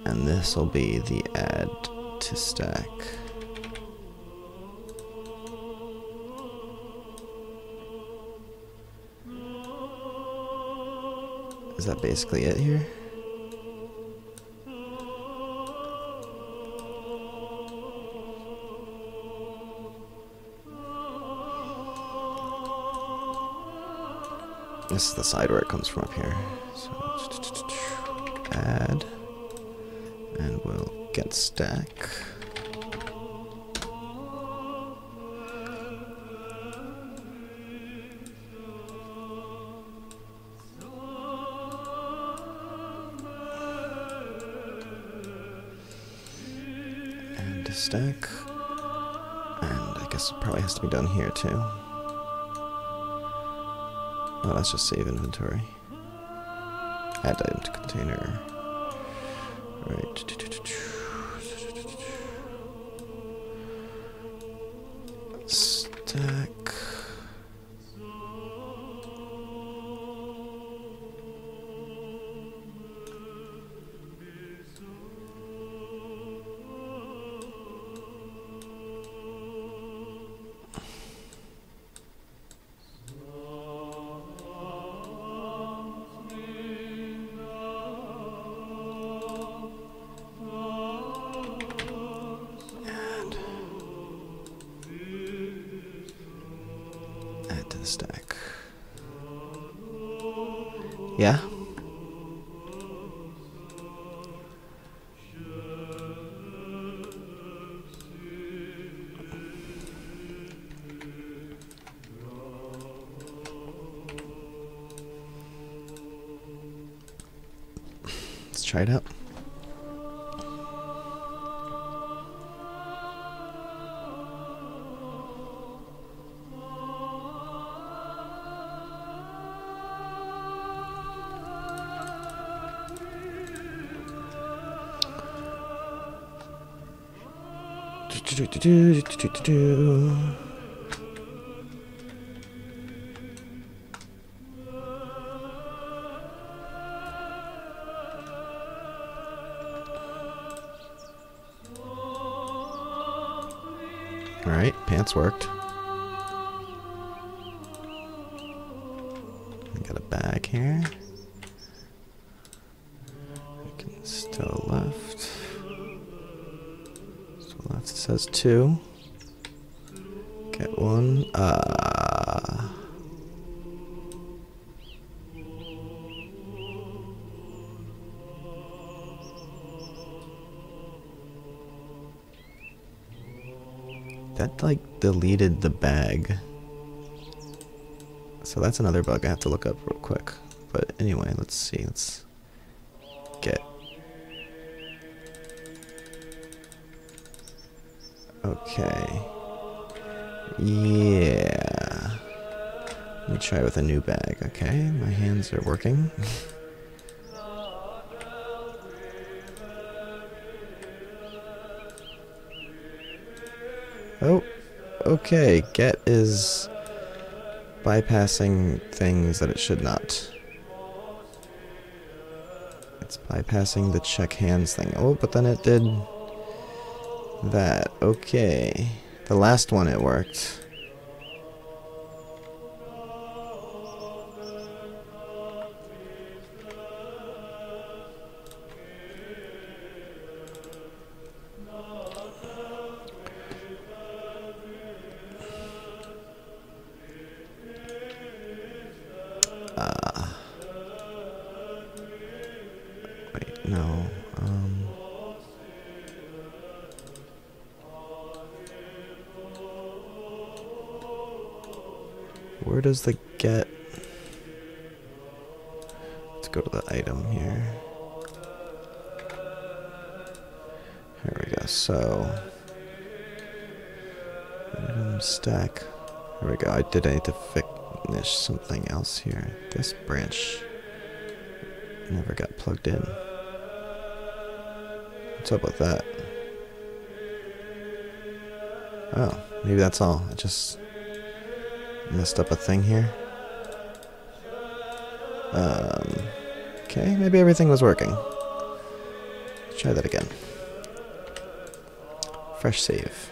And this will be the add to stack. Is that basically it here? This is the side where it comes from up here. So add, and we'll get stack. And stack, and I guess it probably has to be done here too. Oh, let's just save inventory. Add item to container. Right. Stack. Add to the stack. Yeah? Let's try it out. Alright, pants worked. I got a bag here. I can stow left. So left says 2. That, like, deleted the bag. So that's another bug I have to look up real quick. But anyway, let's see. Let's get... Okay. Yeah. Let me try with a new bag. Okay, my hands are working. Oh, okay. Get is bypassing things that it should not. It's bypassing the check hands thing. Oh, but then it did that. Okay. The last one it worked. Wait, no. Where does the get... Let's go to the item here. Here we go. So... item stack. There we go. I need to finish something else here. This branch never got plugged in. What's up with that? Oh, maybe that's all. I just messed up a thing here. Okay, maybe everything was working. Let's try that again. Fresh save.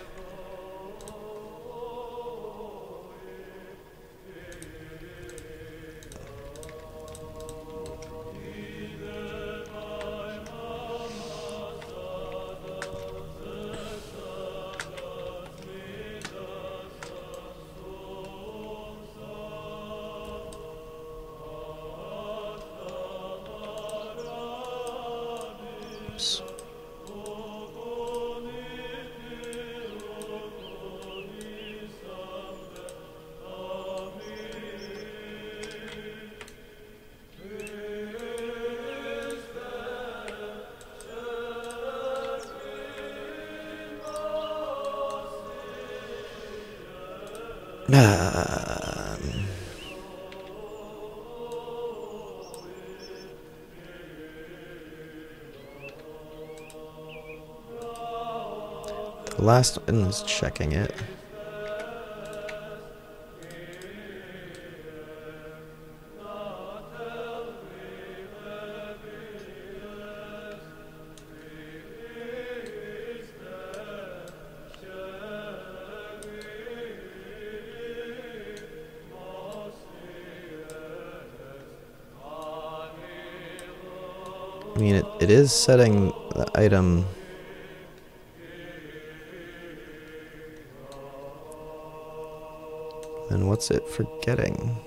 Oops. The last one is checking it. I mean, it is setting the item. Then what's it forgetting?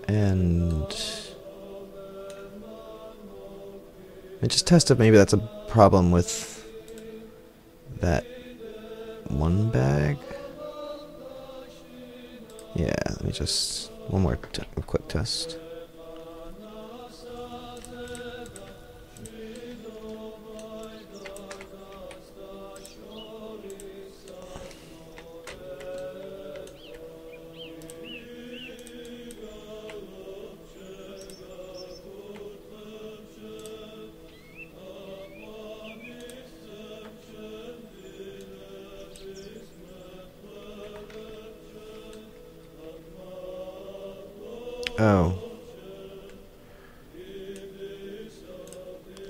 And I just tested, maybe that's a problem with that one bag. Yeah, let me just one more quick test. Oh.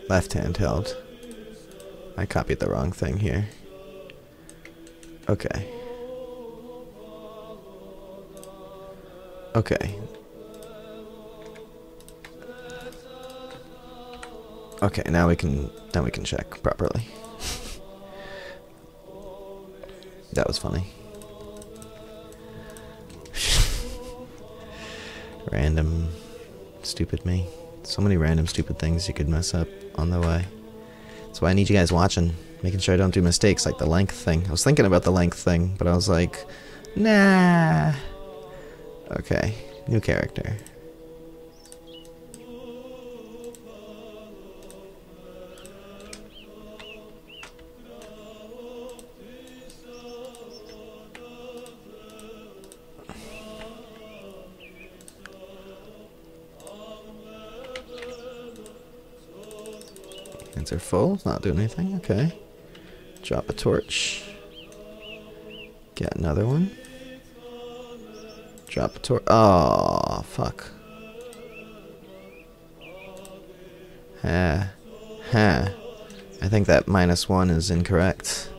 Left handheld. I copied the wrong thing here. Okay. Okay. Okay, now we can check properly. That was funny. Random stupid me. So many random stupid things you could mess up on the way. That's why I need you guys watching, making sure I don't do mistakes like the length thing. I was thinking about the length thing, but I was like, nah. Okay, new character. Hands are full, not doing anything, okay. Drop a torch. Get another one. Drop a torch. Oh, fuck. Ha. Ha. I think that -1 is incorrect.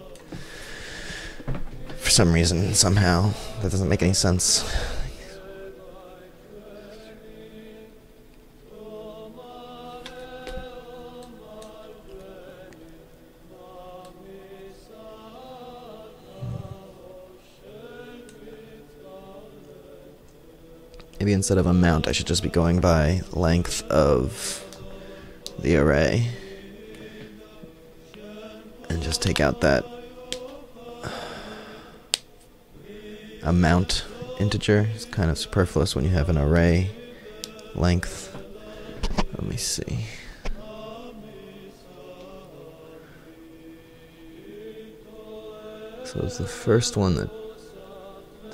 For some reason, somehow. That doesn't make any sense. Maybe instead of amount, I should just be going by length of the array. And just take out that amount integer. It's kind of superfluous when you have an array length. Let me see. So it's the first one that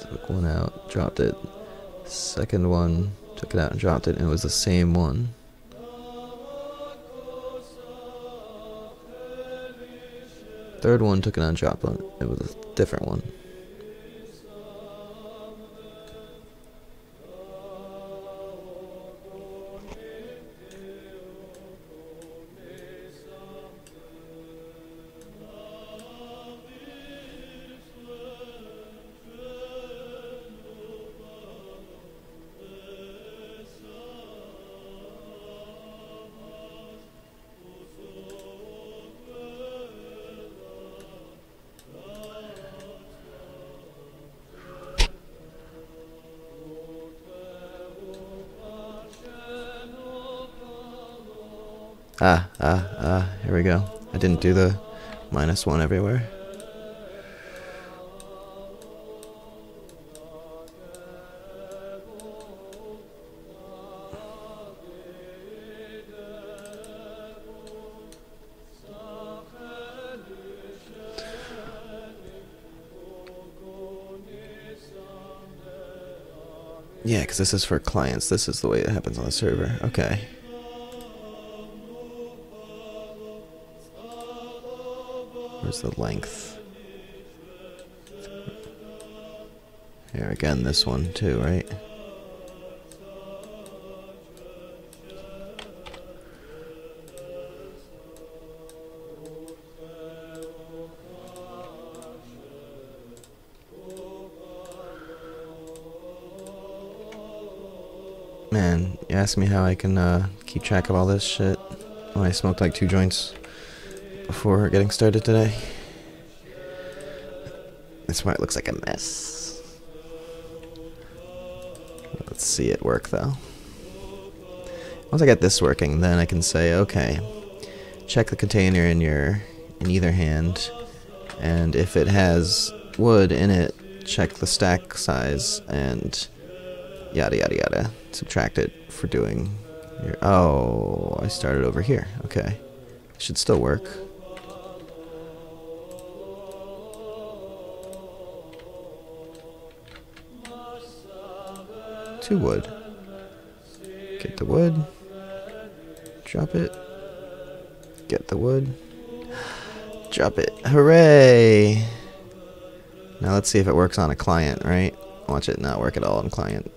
took one out, dropped it. Second one, took it out and dropped it, and it was the same one. Third one took it out and dropped it, it was a different one. Here we go. I didn't do the -1 everywhere. Yeah, because this is for clients. This is the way it happens on the server. Okay. Where's the length? Here again, this one too, right? Man, you ask me how I can keep track of all this shit. Oh, I smoked like 2 joints before getting started today. That's why it looks like a mess. Let's see it work though. Once I get this working, then I can say, okay, check the container in either hand, and if it has wood in it, check the stack size and yada yada yada. Subtract it for doing your. Oh, I started over here. Okay, should still work. Two wood. Get the wood. Drop it. Get the wood. Drop it. Hooray! Now let's see if it works on a client, right? Watch it not work at all on client.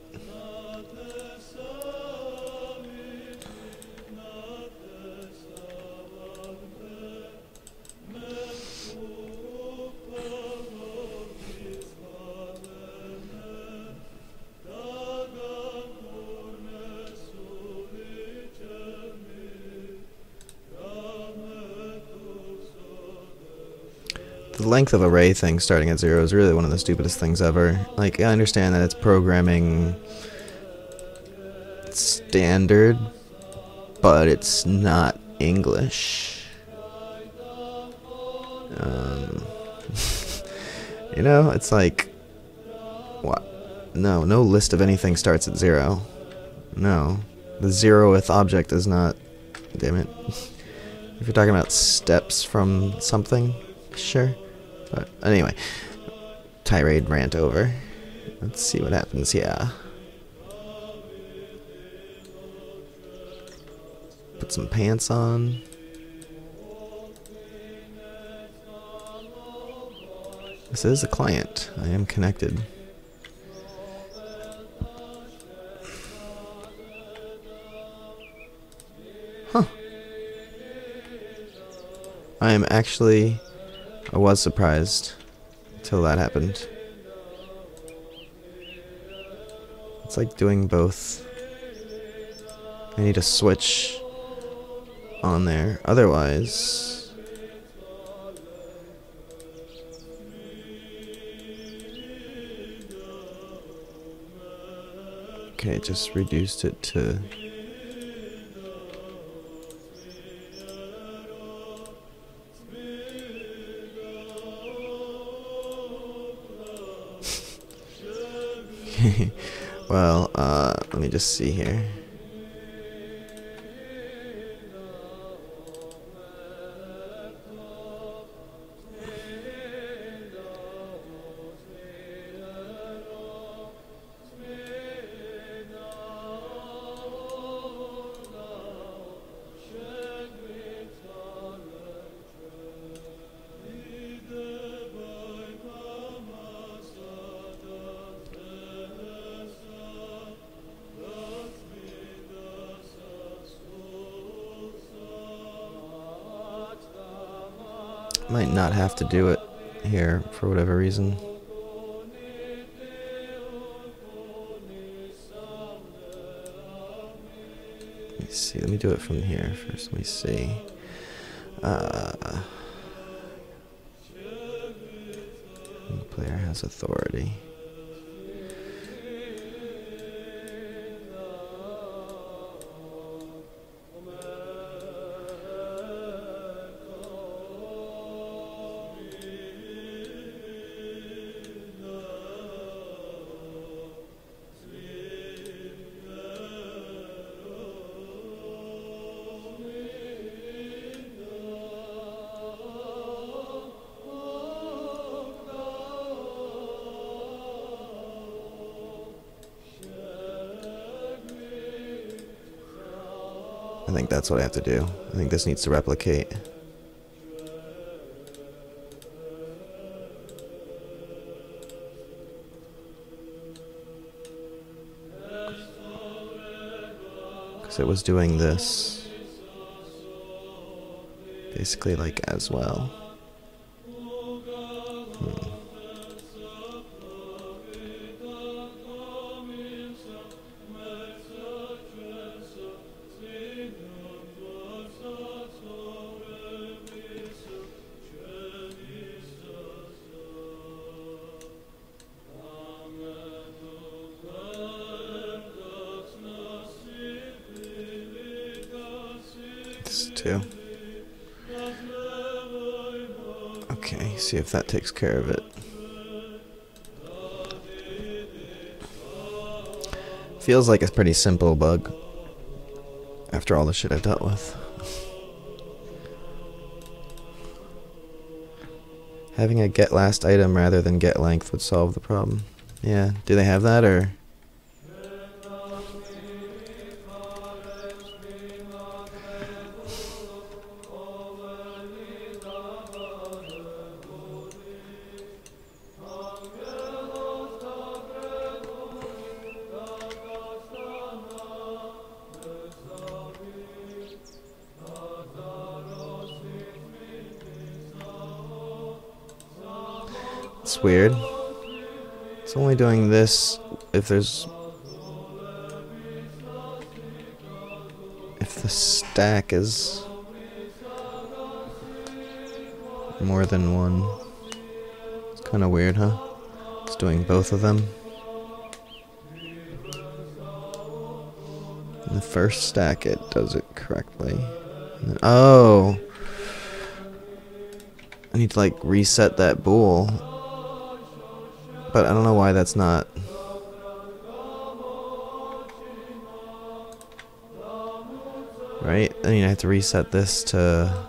the length of array thing starting at 0 is really one of the stupidest things ever. Like, I understand that it's programming standard, but it's not English. You know, it's like, what? No list of anything starts at 0. No. The 0th object is not, damn it. If you're talking about steps from something, sure. But anyway, tirade rant over. Let's see what happens here. Put some pants on. This is a client. I am connected. Huh. I was surprised until that happened. It's like doing both. I need a switch on there, otherwise okay, just reduced it to well, let me just see here. Might not have to do it here for whatever reason. Let me see. Let me do it from here first. Let me see. The player has authority. I think that's what I have to do. I think this needs to replicate. Because it was doing this basically like as well. Too. Okay, see if that takes care of it. Feels like a pretty simple bug after all the shit I've dealt with. Having a get last item rather than get length would solve the problem. Yeah, do they have that or? It's weird. It's only doing this if the stack is more than one. Kinda weird, huh? It's doing both of them. In the first stack it does it correctly. And then, oh! I need to like reset that bool. But I don't know why that's not. Right? I mean I have to reset this to.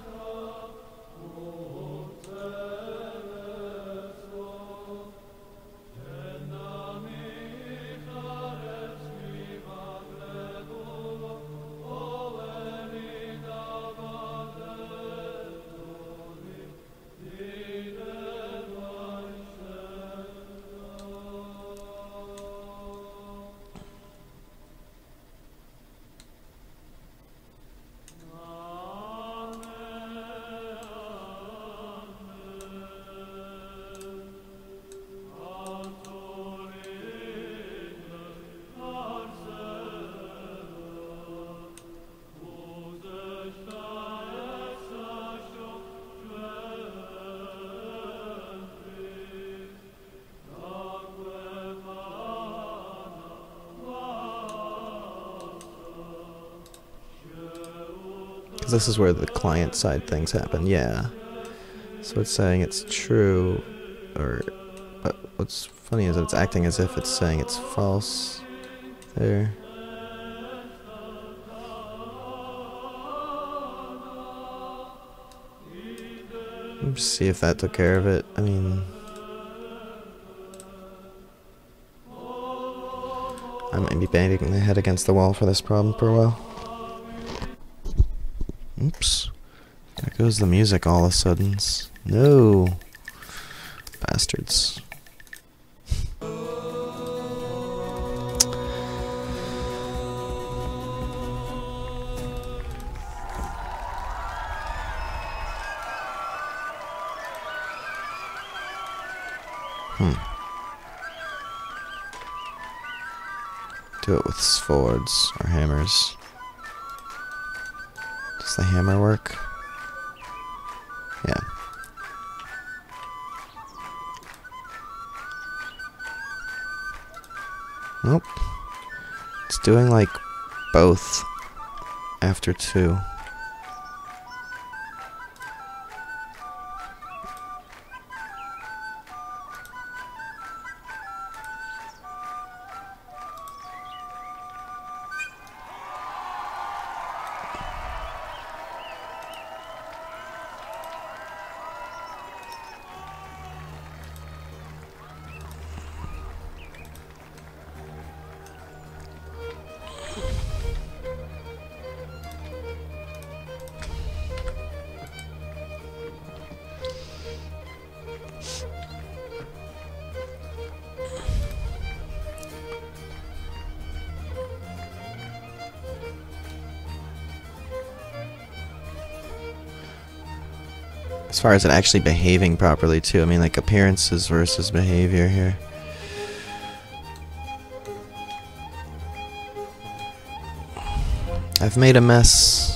Because this is where the client side things happen, yeah. So it's saying it's true, or... But what's funny is that it's acting as if it's saying it's false there. Let's see if that took care of it. I mean... I might be banging my head against the wall for this problem for a while. Oops. There goes the music all of a sudden. No. Bastards. Do it with swords or hammers. Does the hammer work? Yeah. Nope. It's doing like both after 2. As far as it actually behaving properly too, I mean like appearances versus behavior here. I've made a mess.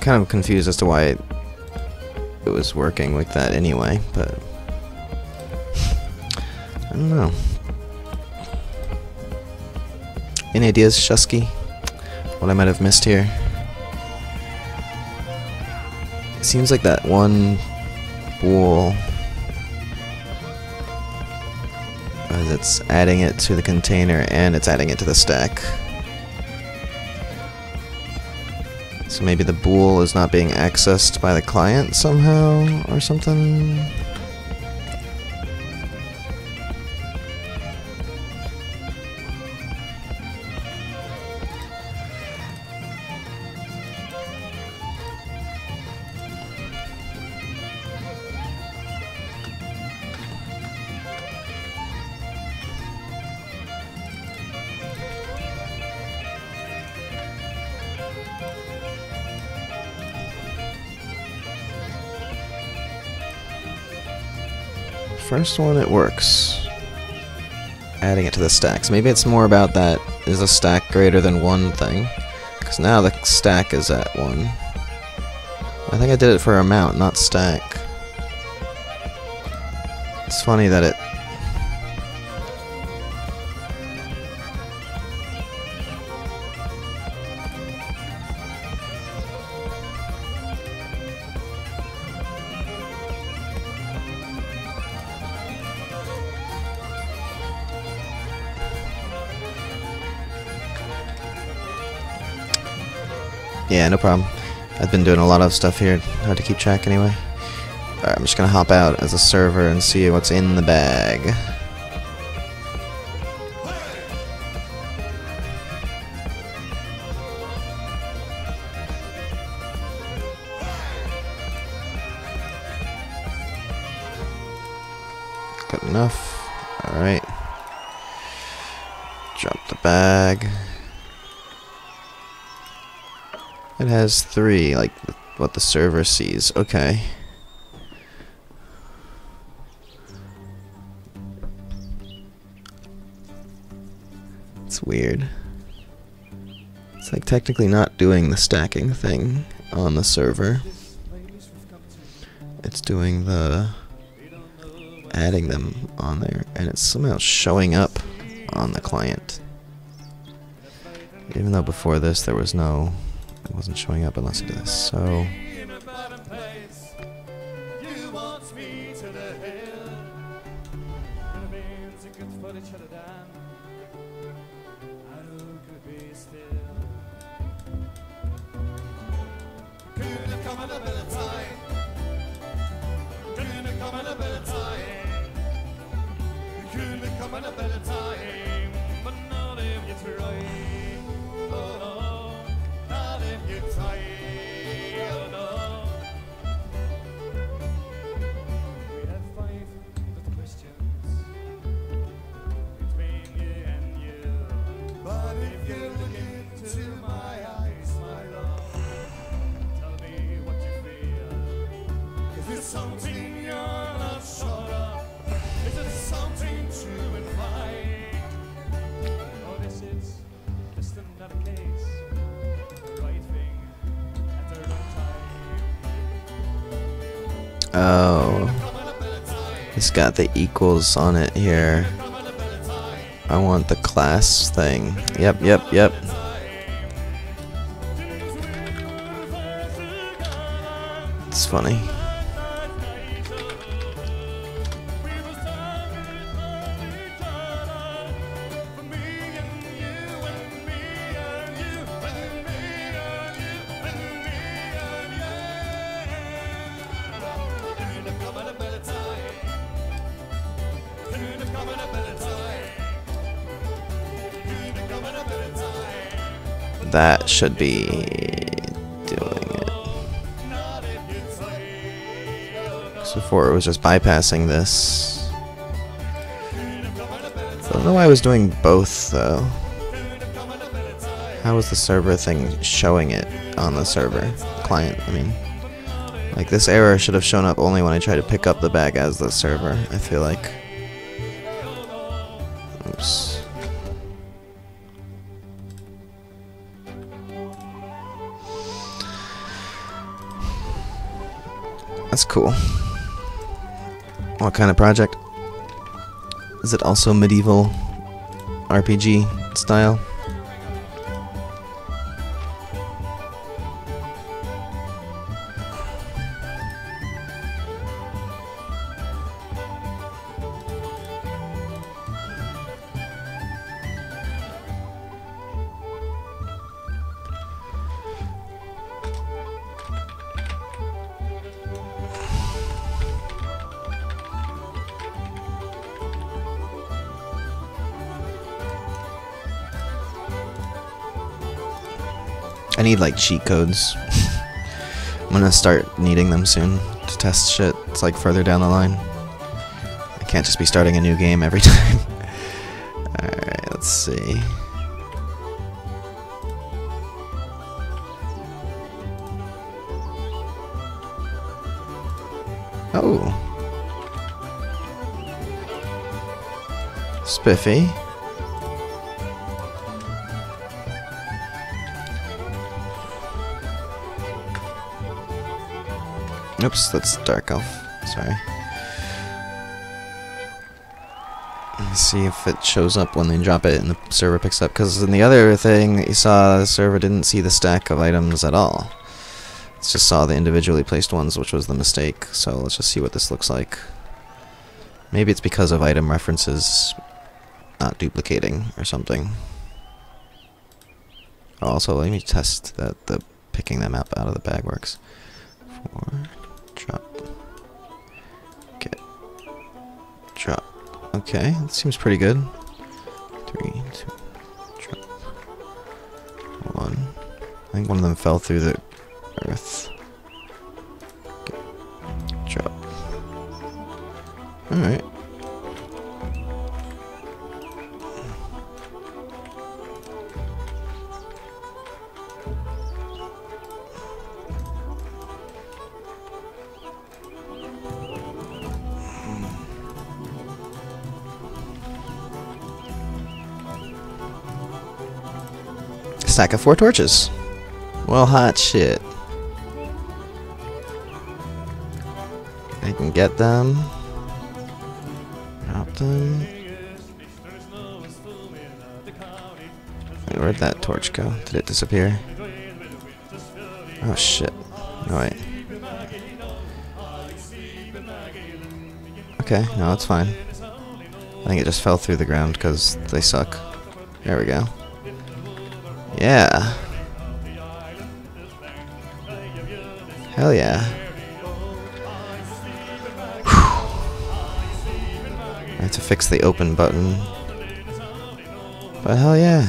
Kind of confused as to why it was working like that anyway, but I don't know. Any ideas, Shusky? What I might have missed here? It seems like that one bool Because it's adding it to the container and it's adding it to the stack. So maybe the bool is not being accessed by the client somehow or something. First one, it works. Adding it to the stacks. Maybe it's more about that, is a stack greater than one thing? Because now the stack is at 1. I think I did it for amount, not stack. It's funny that it... Yeah, no problem. I've been doing a lot of stuff here. Hard to keep track anyway. Alright, I'm just gonna hop out as a server and see what's in the bag. Good enough. Alright. Drop the bag. It has 3, like what the server sees. Okay. It's weird. It's like technically not doing the stacking thing on the server. It's doing the adding them on there, and it's somehow showing up on the client. Even though before this there was no... It wasn't showing up unless I did this, so... Something you're not sure of. Is it something true and fine? Oh, this is just another case. The right thing at the wrong time. Oh. It's got the equals on it here. I want the class thing. Yep. It's funny. That should be doing it. So before it was just bypassing this. I don't know why I was doing both though. How was the server thing showing it on the server client? I mean, like this error should have shown up only when I tried to pick up the bag as the server, I feel like. Oops. That's cool. What kind of project? Is it also medieval RPG style? I need like cheat codes. I'm gonna start needing them soon to test shit. It's like further down the line. I can't just be starting a new game every time. Alright, let's see. Oh. Spiffy. Oops, that's Dark Elf. Sorry. Let me see if it shows up when they drop it and the server picks up. Because in the other thing that you saw, the server didn't see the stack of items at all. It just saw the individually placed ones, which was the mistake. So let's just see what this looks like. Maybe it's because of item references not duplicating or something. Also, let me test that the picking them up out of the bag works. 4, drop, get, drop. Okay, that seems pretty good. 3, 2, drop. 1. I think one of them fell through the earth. Get, drop. Alright. Stack of 4 torches. Well, hot shit. I can get them. Drop them. Wait, where'd that torch go? Did it disappear? Oh shit. No, wait. Okay, no, that's fine. I think it just fell through the ground because they suck. There we go. Yeah. Hell yeah. I have to fix the open button. But hell yeah.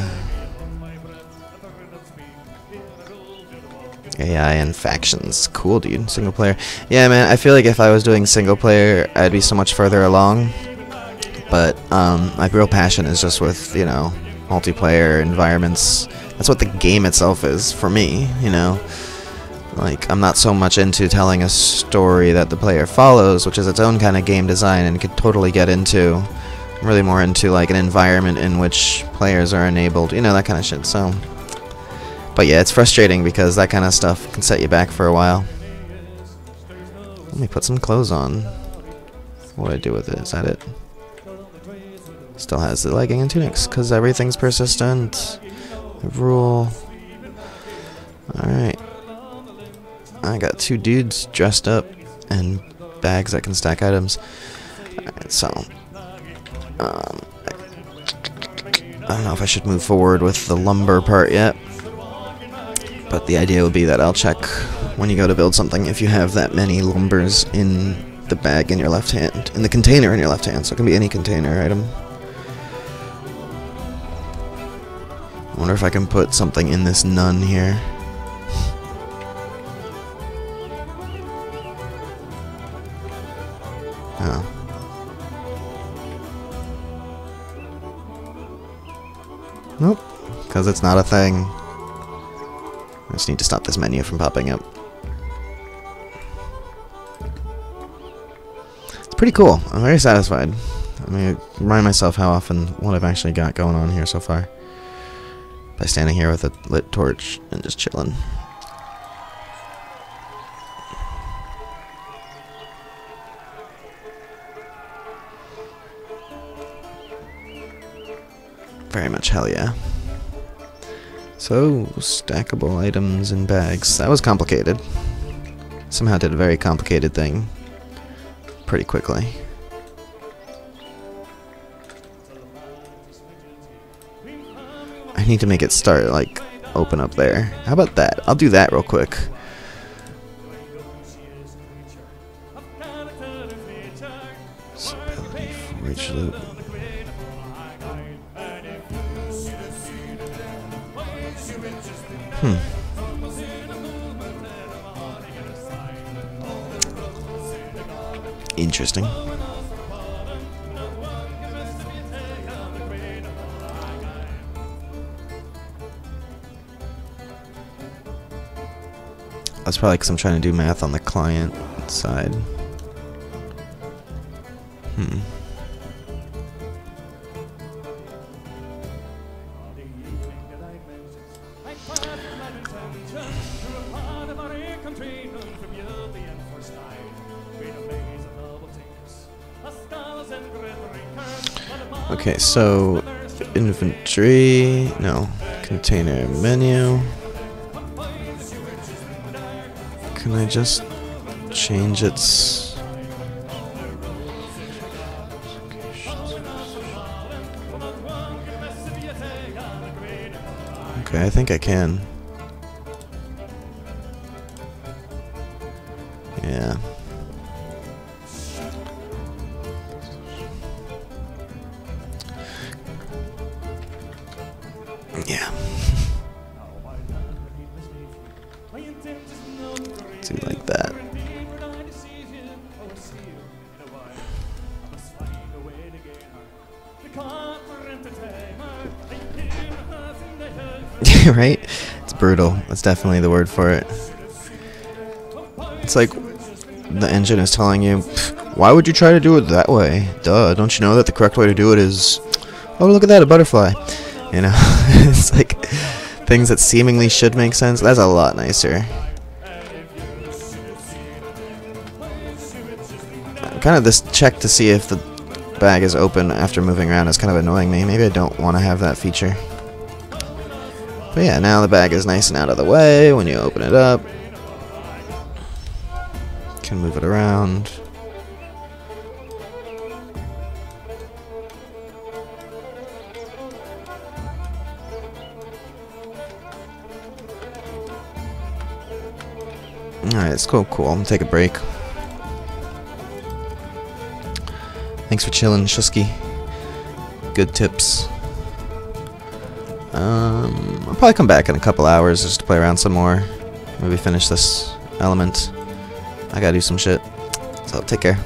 AI and factions. Cool, dude. Single player. Yeah, man, I feel like if I was doing single player, I'd be so much further along. But, my real passion is just with, you know, multiplayer environments. That's what the game itself is for me, you know. Like, I'm not so much into telling a story that the player follows, which is its own kind of game design and could totally get into. I'm really more into like an environment in which players are enabled, you know, that kind of shit. So, but yeah, it's frustrating because that kind of stuff can set you back for a while. Let me put some clothes on. What do I do with it? Is that it? Still has the legging and tunics because everything's persistent. Rule. Alright. I got 2 dudes dressed up and bags that can stack items. Alright, so I don't know if I should move forward with the lumber part yet. But the idea would be that I'll check when you go to build something if you have that many lumbers in the bag in your left hand. In the container in your left hand, so it can be any container item. I wonder if I can put something in this nun here. Oh. Nope, because it's not a thing. I just need to stop this menu from popping up. It's pretty cool. I'm very satisfied. I mean, remind myself how often what I've actually got going on here so far. By standing here with a lit torch and just chilling. Very much hell yeah. So, stackable items in bags. That was complicated. Somehow did a very complicated thing pretty quickly. I need to make it start, like, open up there. How about that? I'll do that real quick. Stability, forage loot. Interesting. That's probably because I'm trying to do math on the client side. Okay, so inventory, no, container menu. Can I just change its... Okay, I think I can. Yeah. Yeah. Do like that. Right? It's brutal. That's definitely the word for it. It's like the engine is telling you, why would you try to do it that way? Duh, don't you know that the correct way to do it is, oh, look at that, a butterfly. You know, it's like things that seemingly should make sense. That's a lot nicer. Kind of this check to see if the bag is open after moving around is kind of annoying me. Maybe I don't want to have that feature. But yeah, now the bag is nice and out of the way when you open it up. Can move it around. Alright, it's cool. I'm gonna take a break. Thanks for chilling, Shusky. Good tips. I'll probably come back in a couple hours just to play around some more. Maybe finish this element. I gotta do some shit. So, take care.